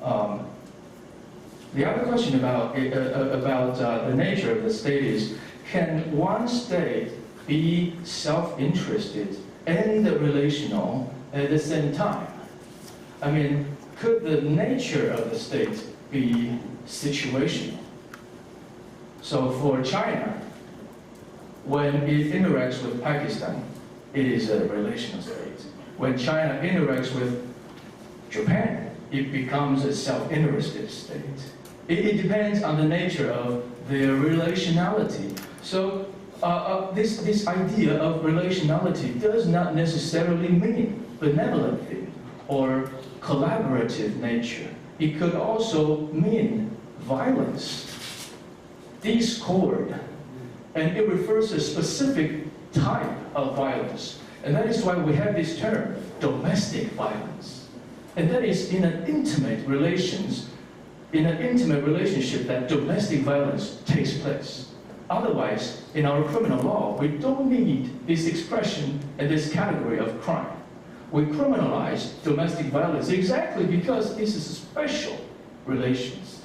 The other question about the nature of the state is, can one state be self-interested and relational at the same time? I mean, could the nature of the state be situational? So for China, when it interacts with Pakistan, it is a relational state. When China interacts with Japan, it becomes a self-interested state. It depends on the nature of their relationality. So this idea of relationality does not necessarily mean benevolent thing or collaborative nature. It could also mean violence, discord, and it refers to a specific type of violence. And that is why we have this term, domestic violence. And that is in an intimate relationship that domestic violence takes place. Otherwise, in our criminal law, we don't need this expression and this category of crime. We criminalize domestic violence exactly because this is a special relations.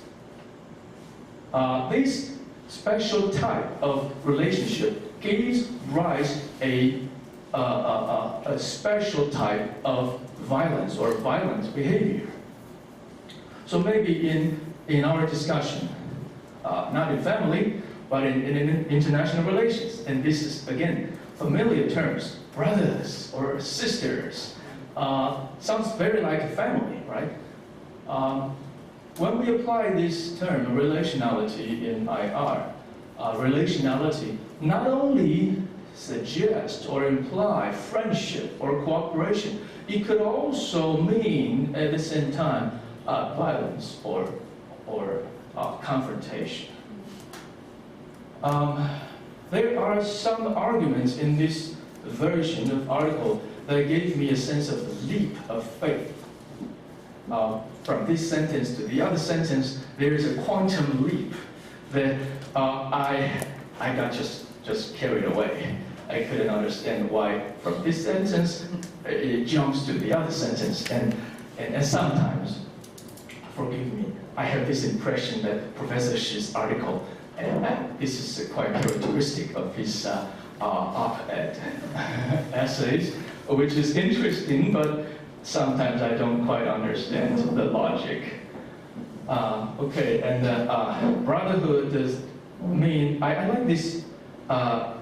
This special type of relationship gives rise a special type of violence or violent behavior. So maybe in our discussion, not in family, but in international relations, and this is, again, familiar terms, brothers or sisters, sounds very like a family, right? When we apply this term, relationality in IR, relationality not only suggests or imply friendship or cooperation, it could also mean at the same time violence or confrontation. There are some arguments in this version of article that gave me a sense of a leap of faith. From this sentence to the other sentence, there is a quantum leap that I got just carried away. I couldn't understand why from this sentence it jumps to the other sentence, and sometimes, forgive me, I have this impression that Professor Shi's article, and this is quite characteristic of his op-ed essays, which is interesting, but sometimes I don't quite understand the logic. Okay, and brotherhood does mean, I like this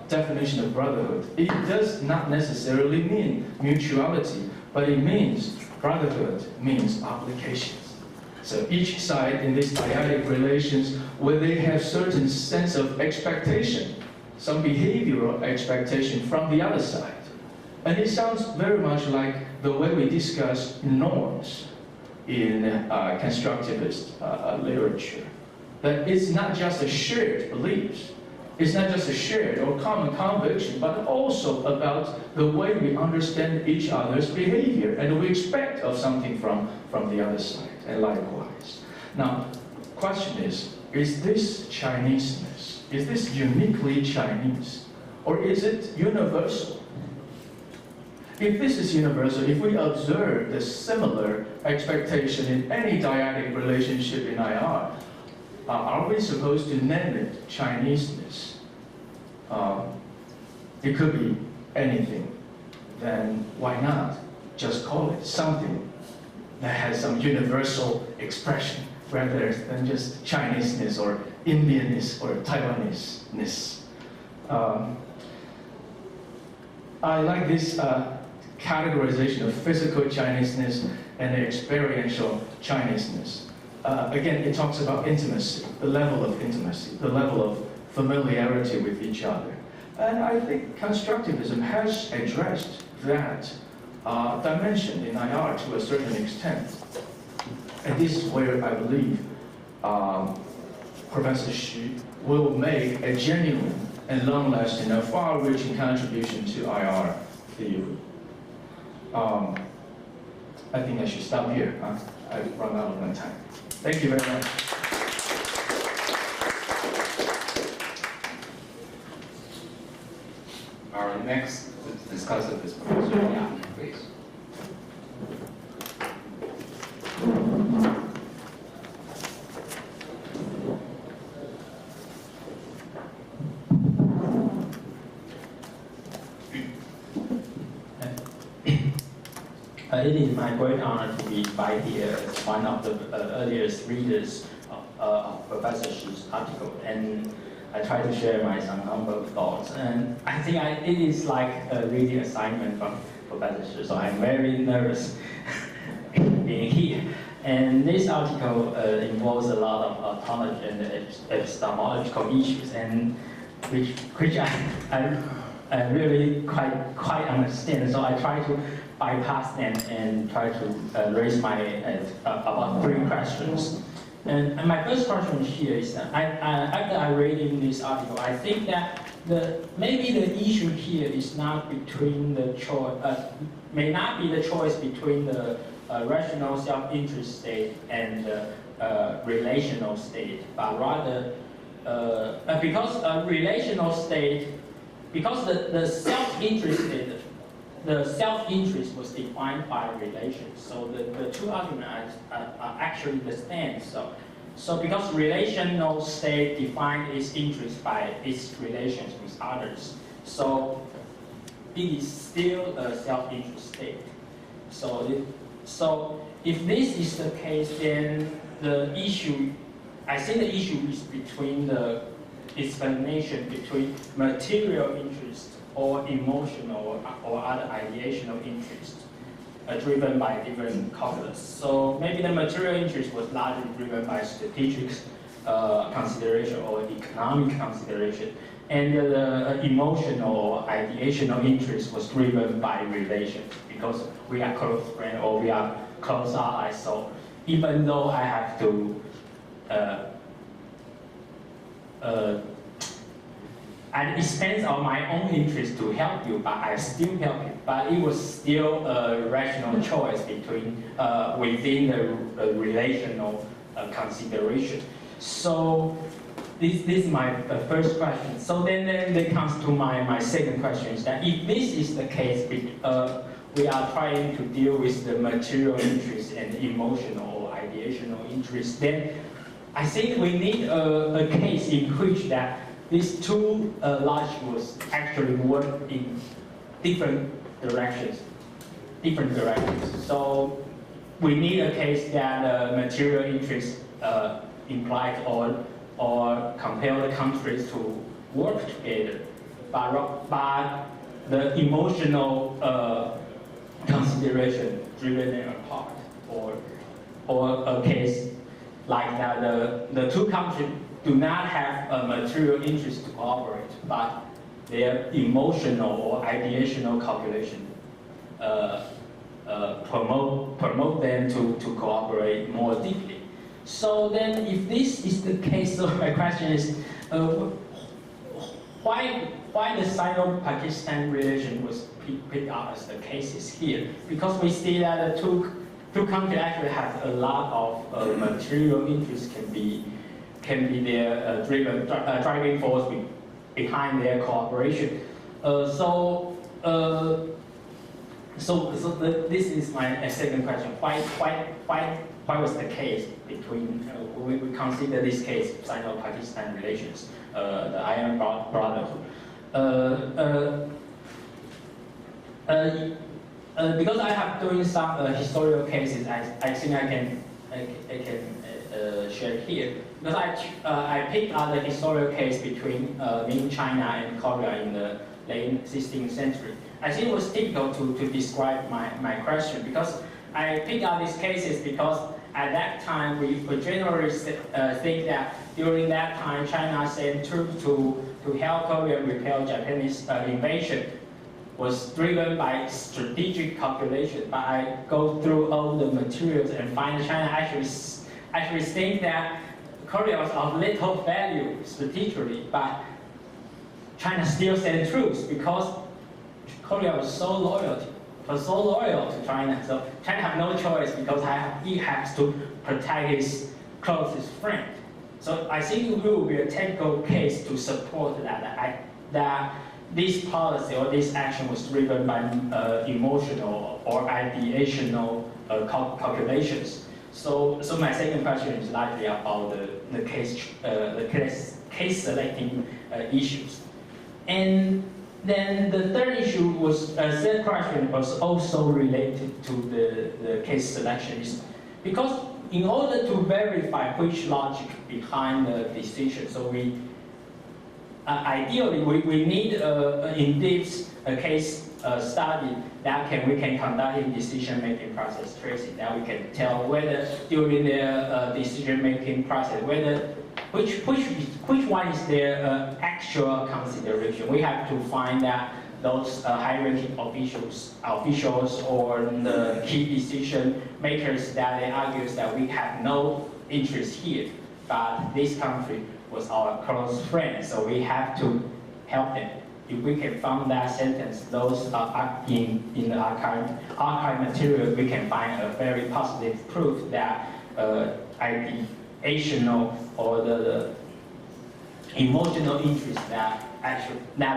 definition of brotherhood. It does not necessarily mean mutuality, but it means, brotherhood means obligations. So each side in these dyadic relations, where they have certain sense of expectation, some behavioral expectation from the other side. And it sounds very much like the way we discuss norms in constructivist literature. That it's not just a shared beliefs, it's not just a shared or common conviction, but also about the way we understand each other's behavior and we expect of something from the other side, and likewise. Now, question is this Chineseness? Is this uniquely Chinese? Or is it universal? If this is universal, if we observe the similar expectation in any dyadic relationship in IR, are we supposed to name it Chineseness? It could be anything. Then why not just call it something that has some universal expression rather than just Chineseness or Indianness or Taiwanese-ness? I like this categorization of physical Chineseness and experiential Chineseness. Again, it talks about intimacy, the level of intimacy, the level of familiarity with each other. And I think constructivism has addressed that dimension in IR to a certain extent. And this is where I believe Professor Shi will make a genuine and long-lasting and far-reaching contribution to IR theory. I think I should stop here. I've run out of my time. Thank you very much. Our next discussant is Professor Yang, please. It is my great honor to be invited here as one of the earliest readers of Professor Shi's article, and I try to share my some humble thoughts. And I think it is like a reading assignment from Professor Shi, so I'm very nervous being here. And this article involves a lot of ontology and epistemological issues, and which I really quite understand. So I try to bypass them and try to raise my about 3 questions. And my first question here is that after I read in this article, I think that maybe the issue here is not between the choice, may not be the choice between the rational self-interest state and the relational state, but rather because a relational state, because the self-interest was defined by relations. So the 2 arguments are actually the same. So because relational state defines its interest by its relations with others, so it is still a self-interest state. So if this is the case, then the issue, I think the issue is between the explanation between material interest or emotional or other ideational interest driven by different calculus. So maybe the material interest was largely driven by strategic consideration or economic consideration, and the emotional or ideational interest was driven by relations because we are close friends or we are close allies. So even though I have to at the expense of my own interest to help you, but I still help you. But it was still a rational choice between within the relational consideration. So this is my first question. So then it comes to my second question is that if this is the case, we are trying to deal with the material interest and emotional or ideational interest, then I think we need a case in which that these 2 logics was actually work in different directions. So we need a case that material interest implies or compel the countries to work together, but the emotional consideration driven them apart, or a case like that the 2 countries do not have a material interest to cooperate, but their emotional or ideational calculation promote them to cooperate more deeply. So then if this is the case, so my question is, why the Sino-Pakistan relation was picked up as the cases here? Because we see that the two countries actually have a lot of material interest can be their driving force behind their cooperation. This is my second question. Why was the case between we consider this case Sino-Pakistan relations, the Iron Brotherhood? Because I have doing some historical cases, I think I can share here. Because I picked out the historical case between China and Korea in the late 16th century. I think it was typical to describe my question, because I picked out these cases because at that time we generally think that during that time China sent troops to help Korea repel Japanese invasion was driven by strategic calculation. But I go through all the materials and find China actually think that Korea was of little value strategically, but China still sent troops because Korea was so loyal to China. So China had no choice because he has to protect his closest friend. So I think it will be a technical case to support that this policy or this action was driven by emotional or ideational calculations. So my second question is largely about the case selecting issues. And then the third issue was, third question was also related to the case selection, because in order to verify which logic behind the decision, so ideally we need in-depth case study that we can conduct in decision-making process tracing, that we can tell whether during the decision-making process which one is their actual consideration. We have to find that those high-ranking officials or the key decision makers that they argue that we have no interest here, but this country was our close friend, so we have to help them. If we can find that sentence, those are in the archive material, we can find a very positive proof that ideational or the emotional interest that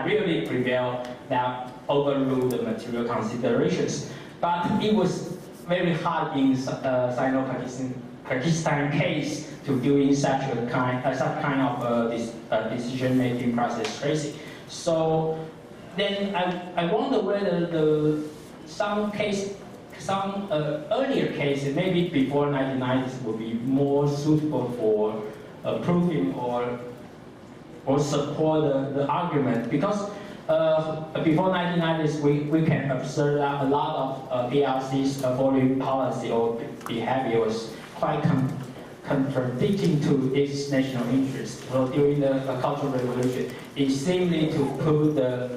really prevail, that overrule the material considerations. But it was very hard in Sino-Pakistan case to doing such kind of decision-making process tracing. So then I wonder whether some earlier cases, maybe before 1990s, would be more suitable for proving or support the argument, because before 1990s we can observe that a lot of PRC's foreign policy or behavior was quite contradicting to its national interest. Well, during the Cultural Revolution, it seemed to put the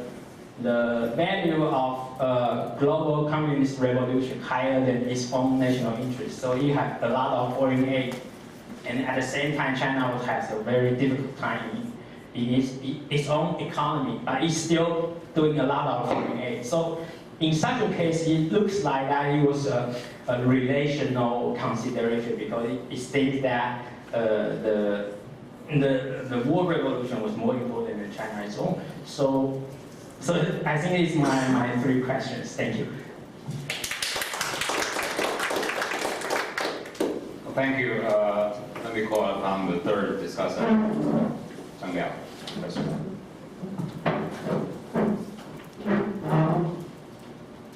value of global communist revolution higher than its own national interest. So it had a lot of foreign aid, and at the same time, China has a very difficult time in its own economy, but it's still doing a lot of foreign aid. So in such a case, it looks like that it was a relational consideration, because it states that the war revolution was more important than China's own. So I think it's my three questions. Thank you. Well, thank you. Let me call upon the third discussant, Zhang Liao.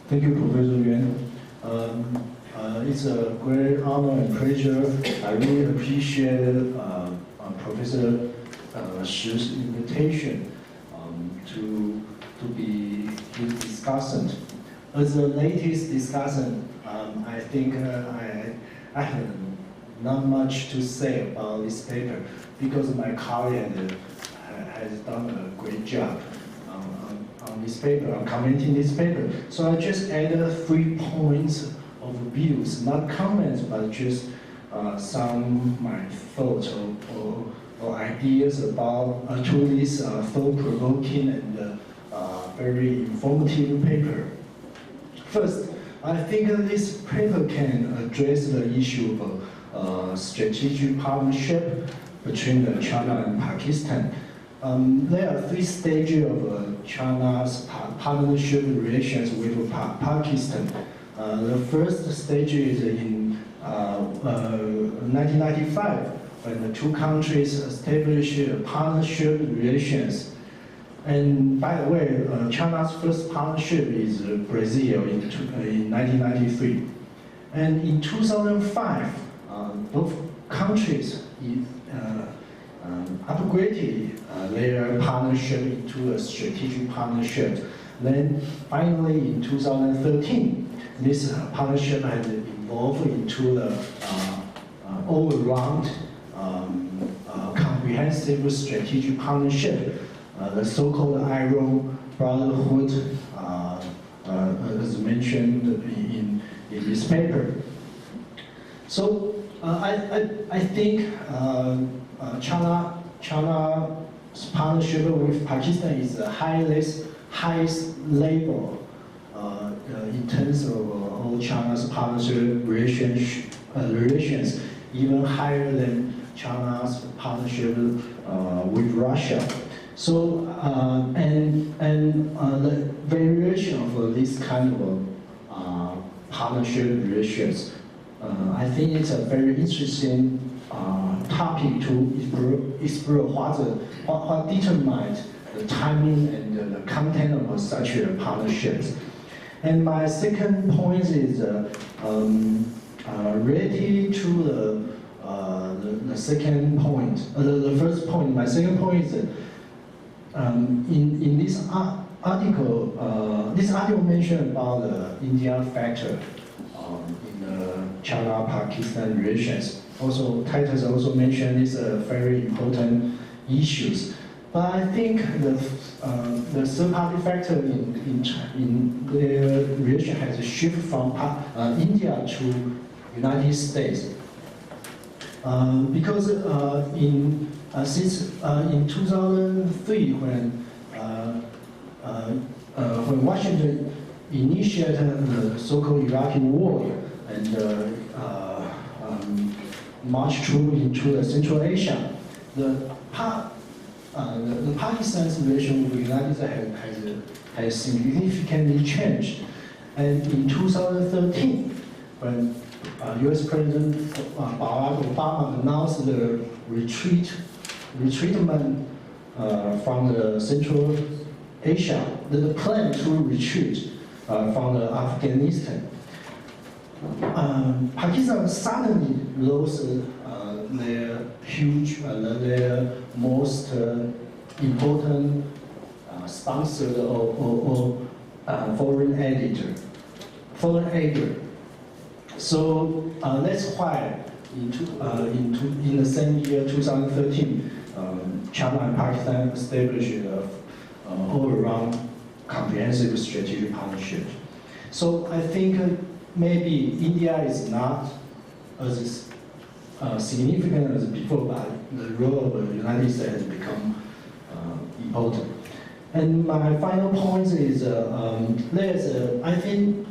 Thank you, Professor Yuan. It's a great honor and pleasure. I really appreciate Professor Shi's invitation to be his discussant. As the latest discussant, I think I have not much to say about this paper, because my colleague has done a great job on this paper, on commenting this paper. So I just added 3 points of views, not comments, but just some my thoughts or ideas about to this thought-provoking and very informative paper. First, I think this paper can address the issue of strategic partnership between China and Pakistan. There are 3 stages of China's partnership relations with Pakistan. The first stage is in 1995, when the 2 countries established partnership relations. And by the way, China's first partnership is Brazil in 1993. And in 2005, both countries upgraded their partnership into a strategic partnership. Then finally in 2013, this partnership has evolved into the all-around comprehensive strategic partnership, the so-called Brotherhood, as mentioned in this paper. So I think China's partnership with Pakistan is the highest level in terms of all China's partnership relations, even higher than China's partnership with Russia. So and the variation of this kind of partnership relations, I think it's a very interesting topic to explore what determines the timing and the content of such partnerships. And my second point is related to the second point. The first point. My second point is in this article. This article mentioned about the India factor in the China-Pakistan relations. Also, Titus also mentioned these very important issues. But I think the third-party factor in their relation has shifted from India to United States. Because since in 2003, when Washington initiated the so-called Iraqi war and marched through into Central Asia, the Pakistan's relation with the United States has significantly changed. And in 2013, when U.S. President Barack Obama announced the retreatment from the Central Asia, the plan to retreat from Afghanistan, Pakistan suddenly lost their their most important sponsor or foreign aider. So that's why in the same year, 2013, China and Pakistan established an all-around comprehensive strategic partnership. So I think maybe India is not as significant as before, but the role of the United States has become important. And my final point is I think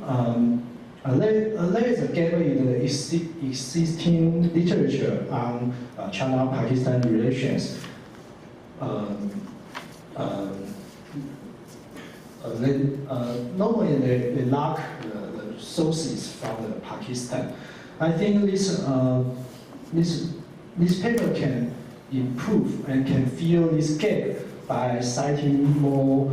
there is a gap in the existing literature on China-Pakistan relations. Normally they lack the sources from Pakistan. I think this paper can improve and can fill this gap by citing more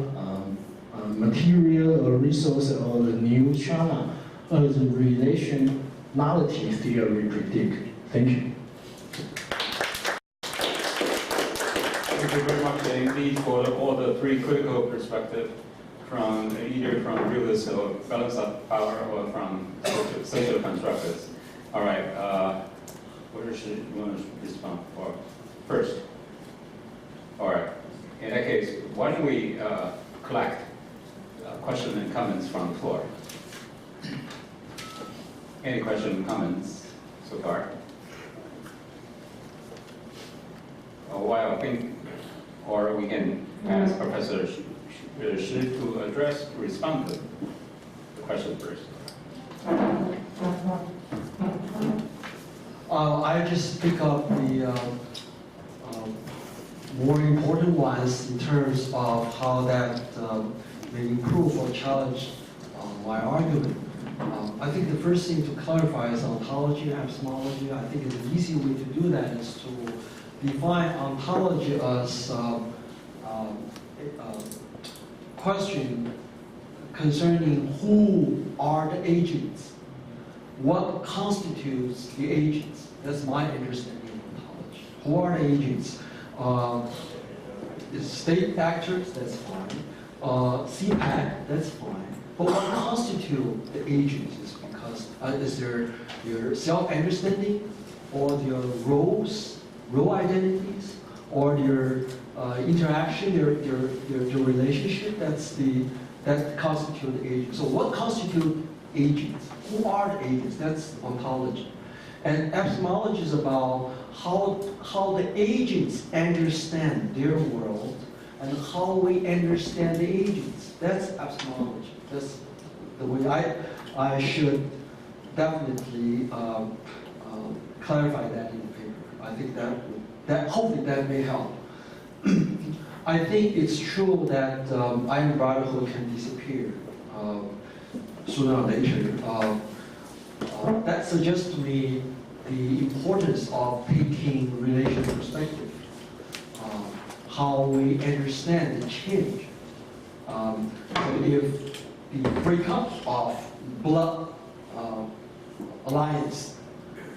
material or resource or the new China as a relationality theory predict. Thank you. Thank you very much indeed for all the three critical perspectives from either from realist or balance of power or from social constructors. All right, where should you want to respond for first? All right, in that case, why don't we collect questions and comments from the floor? Any questions and comments so far? While I think, or we can ask Professor Shi to respond to the question first. I just pick up the more important ones in terms of how that may improve or challenge my argument. I think the first thing to clarify is ontology and epistemology. I think an easy way to do that is to define ontology as a question concerning who are the agents, what constitutes the agents. That's my understanding of ontology. Who are the agents? State actors, that's fine. CPAC, that's fine. But what constitutes the agents is because is there your self-understanding, or their roles, role identities, or their interaction, their relationship. That constitutes the agents. So what constitutes agents? Who are the agents? That's ontology. And epistemology is about how the agents understand their world and how we understand the agents. That's epistemology. That's the way I should definitely clarify that in the paper. I think that hopefully that may help. I think it's true that I and Brotherhood can disappear sooner or later. That suggests to me the importance of taking relational perspective, how we understand the change. If the breakup of blood alliance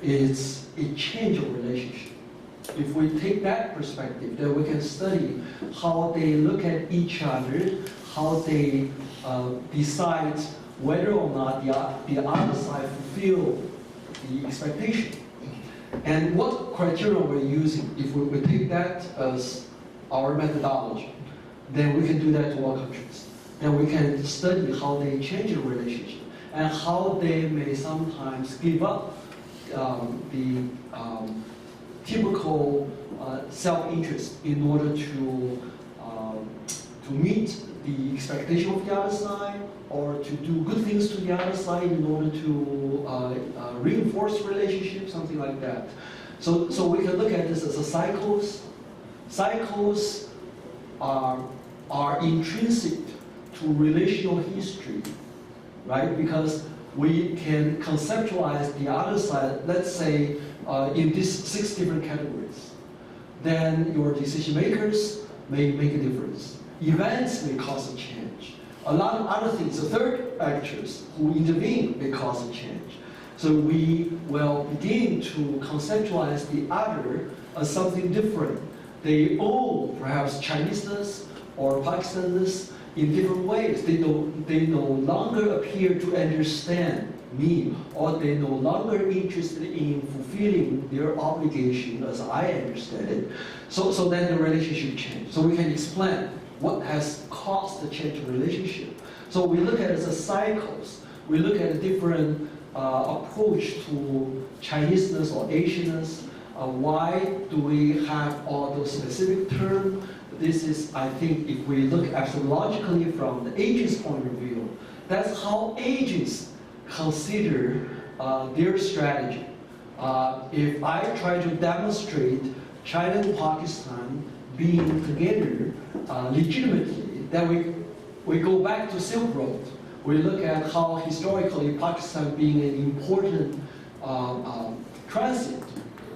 is a change of relationship, if we take that perspective, then we can study how they look at each other, how they decide whether or not the other side fulfill the expectation, and what criteria we're using. If we take that as our methodology, then we can do that to all countries. Then we can study how they change the relationship and how they may sometimes give up the typical self-interest in order to meet the expectation of the other side, or to do good things to the other side in order to reinforce relationship, something like that. So we can look at this as a cycles. Cycles are intrinsic to relational history, right? Because we can conceptualize the other side, let's say, in these 6 different categories. Then your decision makers may make a difference. Events may cause a change. A lot of other things, the third actors who intervene may cause a change. So we will begin to conceptualize the other as something different. They own perhaps Chineseness or Pakistaniness in different ways. They no longer appear to understand me, or they're no longer interested in fulfilling their obligation as I understand it. So then the relationship changes. So we can explain what has caused the change in relationship. So we look at it as a cycles. We look at a different approach to Chineseness or Asianness. Why do we have all those specific terms? This is, I think, if we look epistemologically from the agent's point of view, that's how agents consider their strategy. If I try to demonstrate China and Pakistan being together legitimately, then we go back to Silk Road. We look at how historically Pakistan being an important transit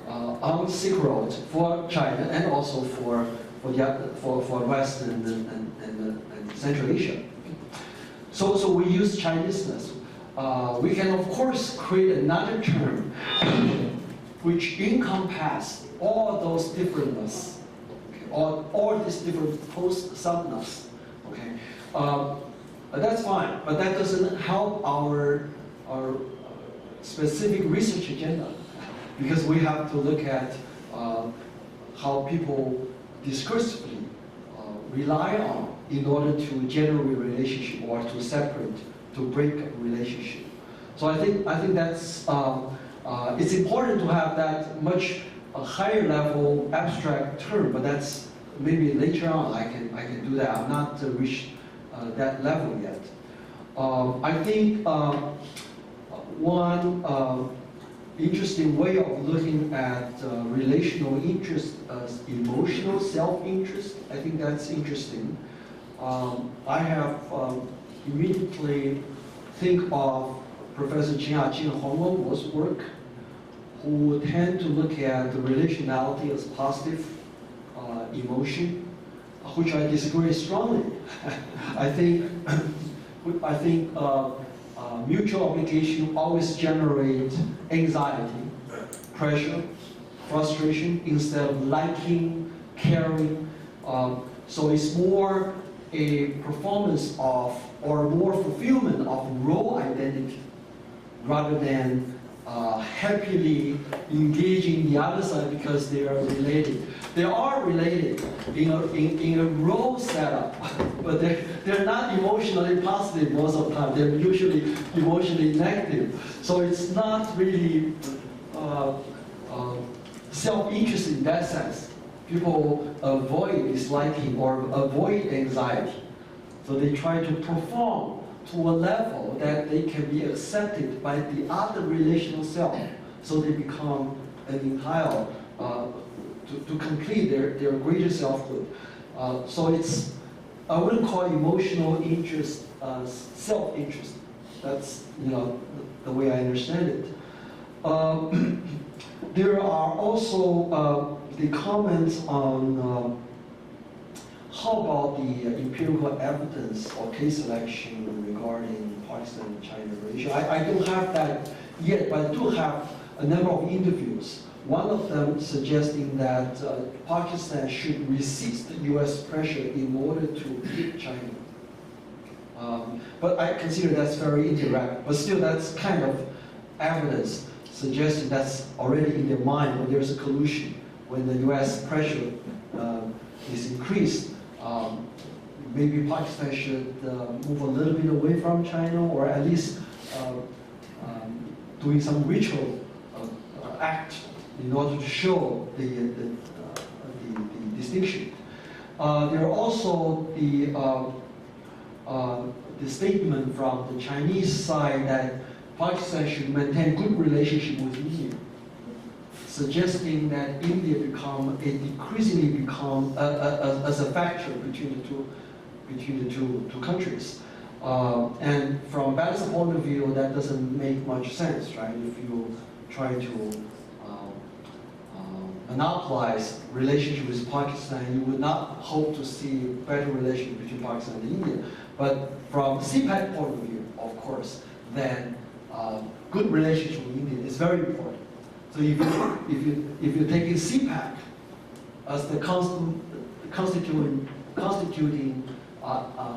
on Silk Road for China and also for West and Central Asia. So we use Chineseness. We can of course create another term which encompasses all those differentness, okay, all these different post-subness. Okay, that's fine, but that doesn't help our specific research agenda, because we have to look at how people discursively rely on in order to generate relationship or to separate, to break a relationship. So I think that's it's important to have that much higher level abstract term, but that's maybe later on I can do that. I'm not reached that level yet. I think one interesting way of looking at relational interest as emotional self-interest, I think that's interesting. I have immediately think of Professor Jin Hongwen's work, who tend to look at the relationality as positive emotion, which I disagree strongly. I think mutual obligation always generates anxiety, pressure, frustration, instead of liking, caring. So it's more a performance of, or more fulfillment of role identity, rather than happily engaging the other side because they are related. They are related in a role setup, but they're not emotionally positive most of the time. They're usually emotionally negative. So it's not really self-interest in that sense. People avoid disliking or avoid anxiety. So they try to perform to a level that they can be accepted by the other relational self. So they become an entire, to complete their greater selfhood. So it's, I wouldn't call emotional interest self-interest. That's, the way I understand it. There are also the comments on how about the empirical evidence or case selection regarding Pakistan and China relations. I don't have that yet, but I do have a number of interviews. One of them suggesting that Pakistan should resist US pressure in order to hit China. But I consider that's very indirect, but still that's kind of evidence suggesting that's already in their mind when there's a collusion, when the US pressure is increased, maybe Pakistan should move a little bit away from China, or at least doing some ritual act in order to show the distinction. There are also the statement from the Chinese side that Pakistan should maintain good relationship with India, suggesting that India increasingly become as a factor between the two countries. And from Balanc's point of view, that doesn't make much sense, right? If you try to monopolize relationship with Pakistan, you would not hope to see better relationship between Pakistan and India. But from CPAC point of view, of course, then good relationship with India is very important. So if you take CPAC as the constituting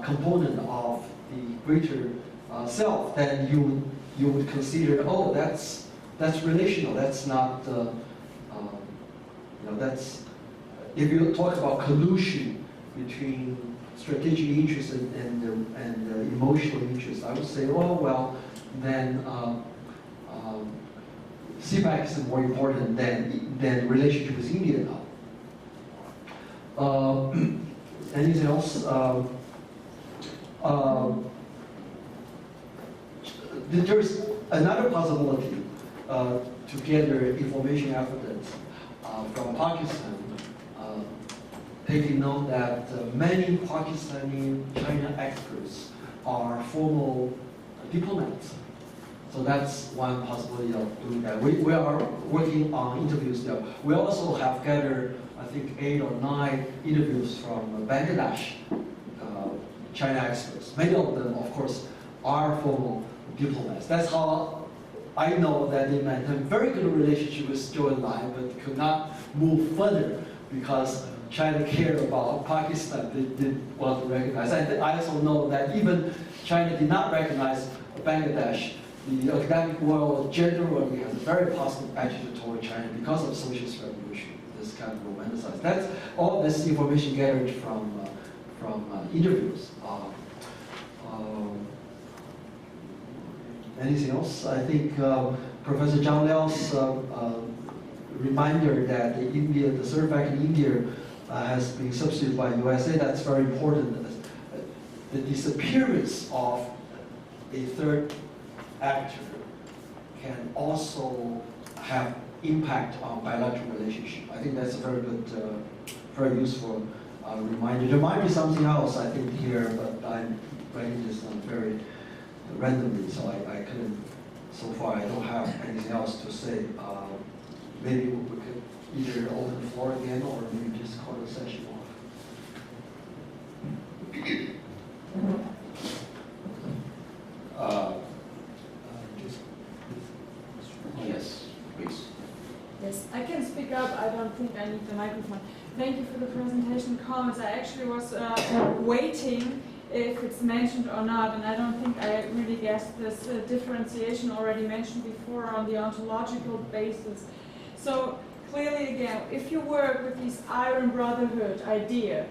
component of the greater self, then you would consider, oh, that's relational. That's not that's, if you talk about collusion between strategic interests and emotional interests, I would say, oh well, then CPAC is more important than relationship with India now. Anything else? There's another possibility to gather information evidence from Pakistan, taking note that many Pakistani China experts are formal diplomats. So that's one possibility of doing that. We are working on interviews there. We also have gathered, I think, 8 or 9 interviews from Bangladesh China experts. Many of them, of course, are formal diplomats. That's how I know that they maintain very good relationship with Zhou Enlai, but could not move further because China cared about Pakistan. They didn't want to recognize. I also know that even China did not recognize Bangladesh. The academic world generally has a very positive attitude toward China because of socialist revolution. This kind of romanticized. That's all this information gathered from interviews. Anything else? I think Professor Zhang Liao's reminder that the third factor in India has been substituted by USA, that's very important. The disappearance of a third actor can also have impact on bilateral relationship. I think that's a very good, very useful reminder. There might be something else, I think, here, but I'm writing this very randomly, so I couldn't, so far I don't have anything else to say. Maybe we could either open the floor again or maybe just call the session off. Yes, please. Yes, I can speak up. I don't think I need the microphone. Thank you for the presentation comments. I actually was waiting if it's mentioned or not, and I don't think I really guessed this differentiation already mentioned before on the ontological basis. So clearly again, if you work with this iron brotherhood idea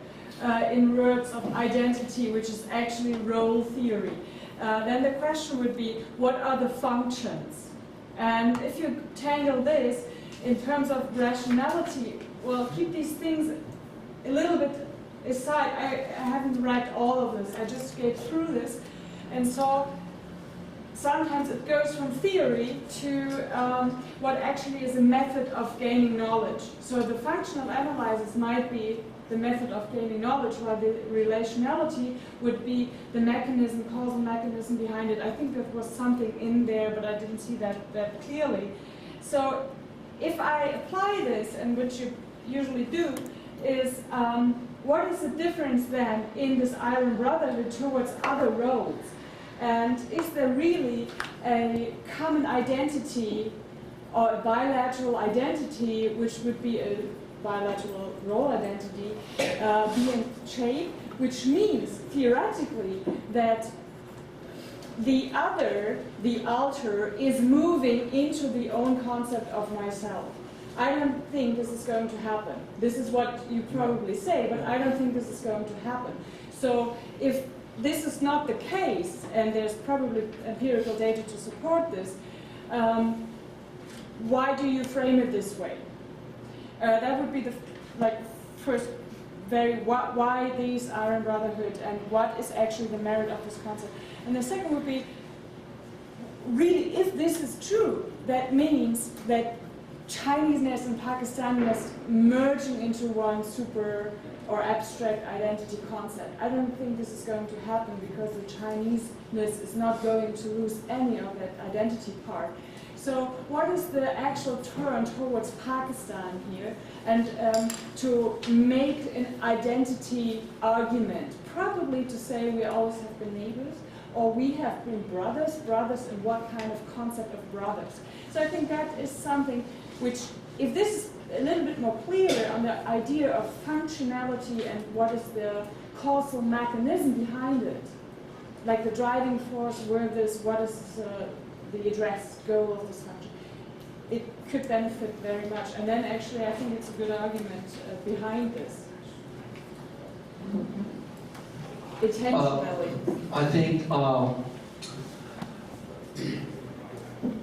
in words of identity, which is actually role theory, then the question would be, what are the functions? And if you tangle this in terms of rationality, well, keep these things a little bit aside. I haven't read all of this, I just get through this, and so sometimes it goes from theory to what actually is a method of gaining knowledge. So the functional analysis might be the method of gaining knowledge, while the relationality would be the mechanism, causal mechanism behind it. I think there was something in there, but I didn't see that clearly. So if I apply this, and what you usually do, is what is the difference then in this iron brotherhood towards other roles? And is there really a common identity or a bilateral identity, which would be a bilateral role identity, being shaped, which means theoretically that the other, the alter, is moving into the own concept of myself. I don't think this is going to happen. This is what you probably say, but I don't think this is going to happen. So if this is not the case, and there's probably empirical data to support this, why do you frame it this way? That would be the first why these are in Brotherhood and what is actually the merit of this concept. And the second would be, really, if this is true, that means that Chineseness and Pakistaniness merging into one super or abstract identity concept. I don't think this is going to happen because the Chineseness is not going to lose any of that identity part. So what is the actual turn towards Pakistan here? And to make an identity argument, probably to say we always have been neighbors, or we have been brothers in what kind of concept of brothers. So I think that is something which, if this is a little bit more clear on the idea of functionality and what is the causal mechanism behind it, like the driving force, what is the addressed goal of this function, it could benefit very much. And then actually I think it's a good argument behind this. Intentionally. I think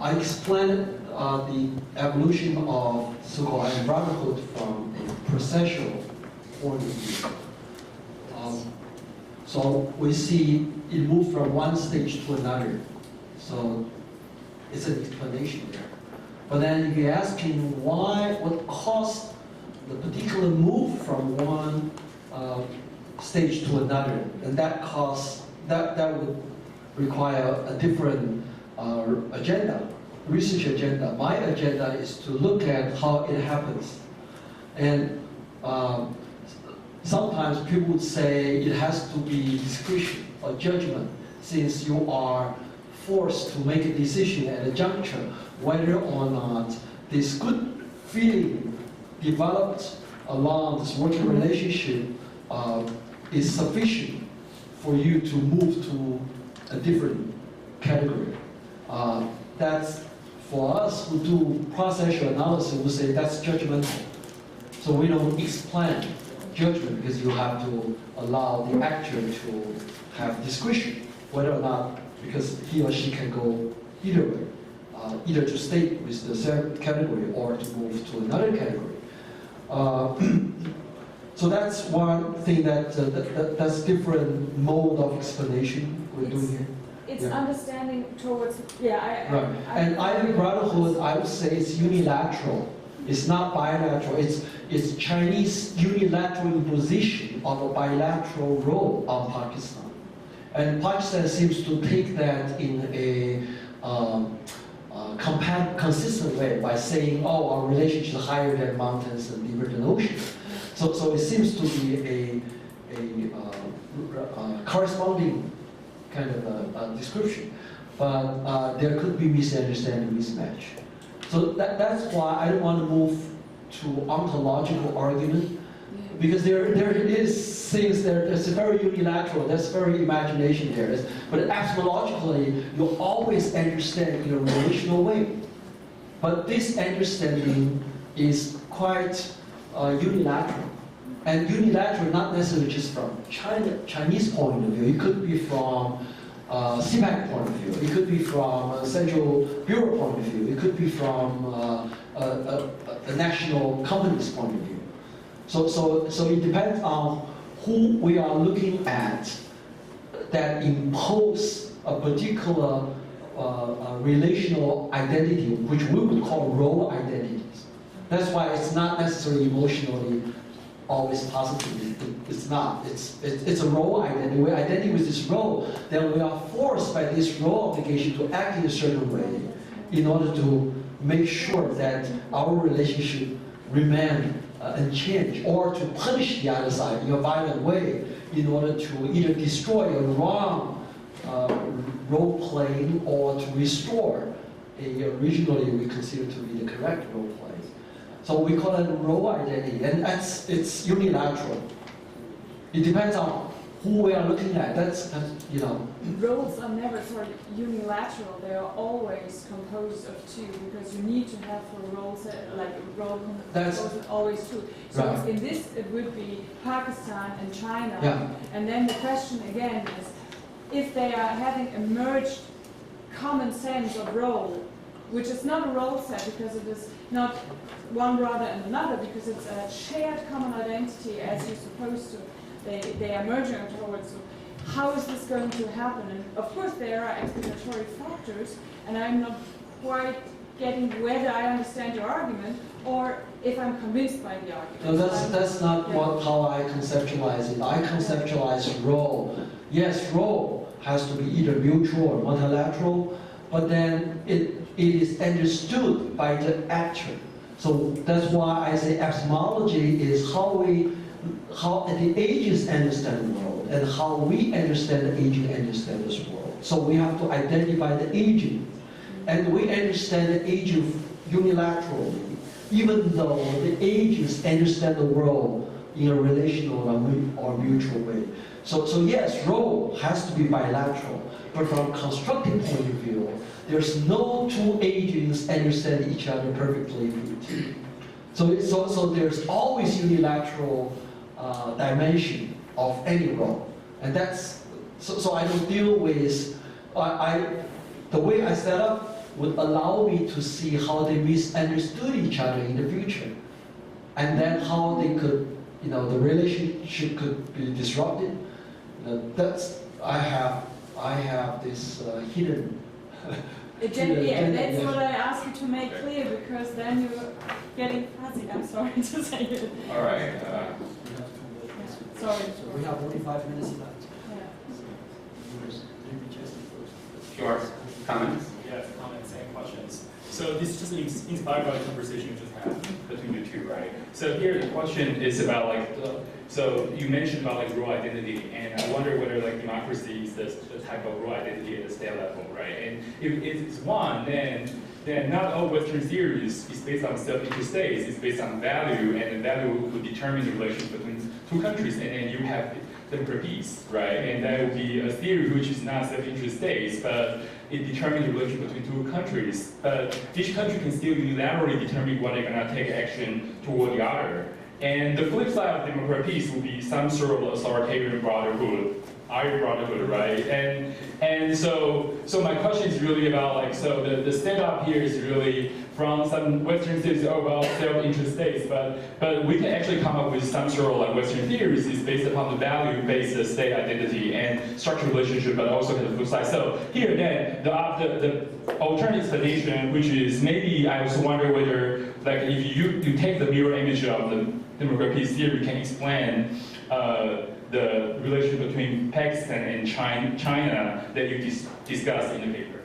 I explained the evolution of so-called Brotherhood from a processual point of view. So we see it move from one stage to another. So it's an explanation there. But then if you ask him what caused the particular move from one stage to another, and that would require a different agenda, research agenda. My agenda is to look at how it happens. And sometimes people would say it has to be discretion or judgment, since you are forced to make a decision at a juncture whether or not this good feeling developed along this working relationship is sufficient for you to move to a different category. That's, for us who do processual analysis, we say that's judgmental. So we don't explain judgment because you have to allow the actor to have discretion, whether or not, because he or she can go either way, either to stay with the same category or to move to another category. So that's one thing that's different mode of explanation we're doing here. It's understanding towards, right. And Identity Brotherhood, I would say, it's unilateral. It's not bilateral. It's Chinese unilateral imposition of a bilateral role on Pakistan. And Pakistan seems to take that in a consistent way by saying, oh, our relationship is higher than mountains and deeper than oceans. So it seems to be a corresponding kind of a description. But there could be misunderstanding, mismatch. So that's why I don't want to move to ontological argument, because there is things there that's very unilateral, that's very imagination there. But epistemologically, you always understand in a relational way. But this understanding is quite unilateral. And unilateral not necessarily just from Chinese point of view, it could be from CPAC point of view, it could be from a Central Bureau point of view, it could be from a national company's point of view. So it depends on who we are looking at that impose a particular relational identity, which we would call role identities. That's why it's not necessarily emotionally always positive. It's not. It's a role identity. We identify with this role, then we are forced by this role obligation to act in a certain way in order to make sure that our relationship remains unchanged, or to punish the other side in a violent way in order to either destroy a wrong role playing or to restore a originally we consider to be the correct role play. So we call it role identity, and it's unilateral. It depends on who we are looking at. That's you know. Roles are never sort of unilateral. They are always composed of two because you need to have for roles like role composed always two. So Right. in this, it would be Pakistan and China. Yeah. And then the question again is, if they are having a merged common sense of role, which is not a role set because it is not one brother and another, because it's a shared common identity as you're supposed to. They are merging towards. So how is this going to happen? And of course there are explanatory factors, and I'm not quite getting whether I understand your argument or if I'm convinced by the argument. No, that's not how I conceptualize it. I conceptualize role. Yes, role has to be either mutual or multilateral, but then it is understood by the actor. So that's why I say epistemology is how the agents understand the world and how we understand the agent understand this world. So we have to identify the agent, and we understand the agent unilaterally, even though the agents understand the world in a relational or mutual way. So yes, role has to be bilateral, but from a constructive point of view, there's no two agents understand each other perfectly. So there's always unilateral dimension of any role, and that's so I don't deal with the way I set up would allow me to see how they misunderstood each other in the future, and then how they could, the relationship could be disrupted. That's I have this hidden. That's what I asked you to make clear, because then you're getting fuzzy. I'm sorry to say it. All right. Sorry. So we have only 5 minutes left. Sure. Comments? Yes, comments and questions. So this is just inspired by the conversation we just had between you two, right? So here the question is about so you mentioned about role identity, and I wonder whether democracy is the type of role identity at the state level, right? And if it's one, then not all Western theories is based on self-interest states. It's based on value, and the value would determine the relationship between two countries, and then you have democratic peace, right? And that would be a theory which is not self-interest states, but it determines the relationship between two countries. But each country can still unilaterally determine what they're going to take action toward the other. And the flip side of democratic peace would be some sort of authoritarian brotherhood, iron brotherhood, right? And so my question is really about so the setup here is really from some Western states about self-interest states, but we can actually come up with some sort of Western theories is based upon the value-based state identity and structural relationship, but also the flip side. So here then the alternate explanation, which is maybe I also wonder whether if you take the mirror image of the democratic peace theory, can explain the relationship between Pakistan and China that you discussed in the paper.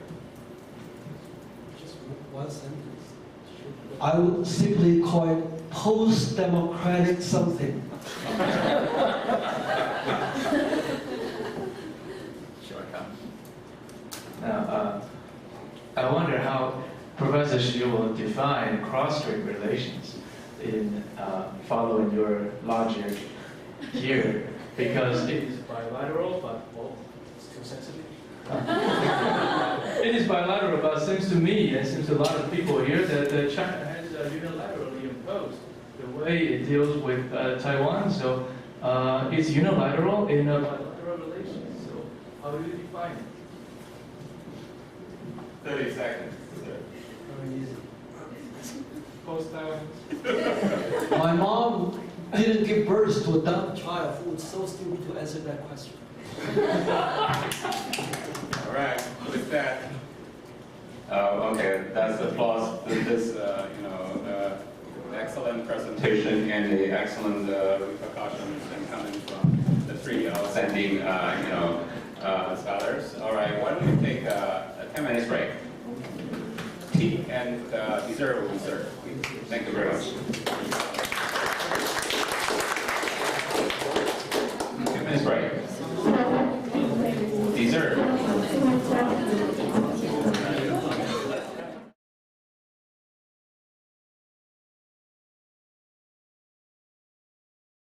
Just one sentence. I would simply call it post-democratic something. Sure, come. Now, I wonder how Professor Xu will define cross-strait relations in following your logic here, because it is bilateral, but it's too sensitive. It is bilateral, but it seems to me, and it seems to a lot of people here, that China has unilaterally imposed the way it deals with Taiwan. So it's unilateral in a bilateral relation. So how do you define it? 30 seconds. Very easy. Post-Taiwan. My mom didn't give birth to a dumb child who was so stupid to answer that question. All right. With that, okay, that's applause. This excellent presentation and the excellent repercussions and coming from the three outstanding, scholars. All right. Why don't we take a 10 minutes break? Tea and dessert will be served. Thank you very much. 2 minutes break. Dessert.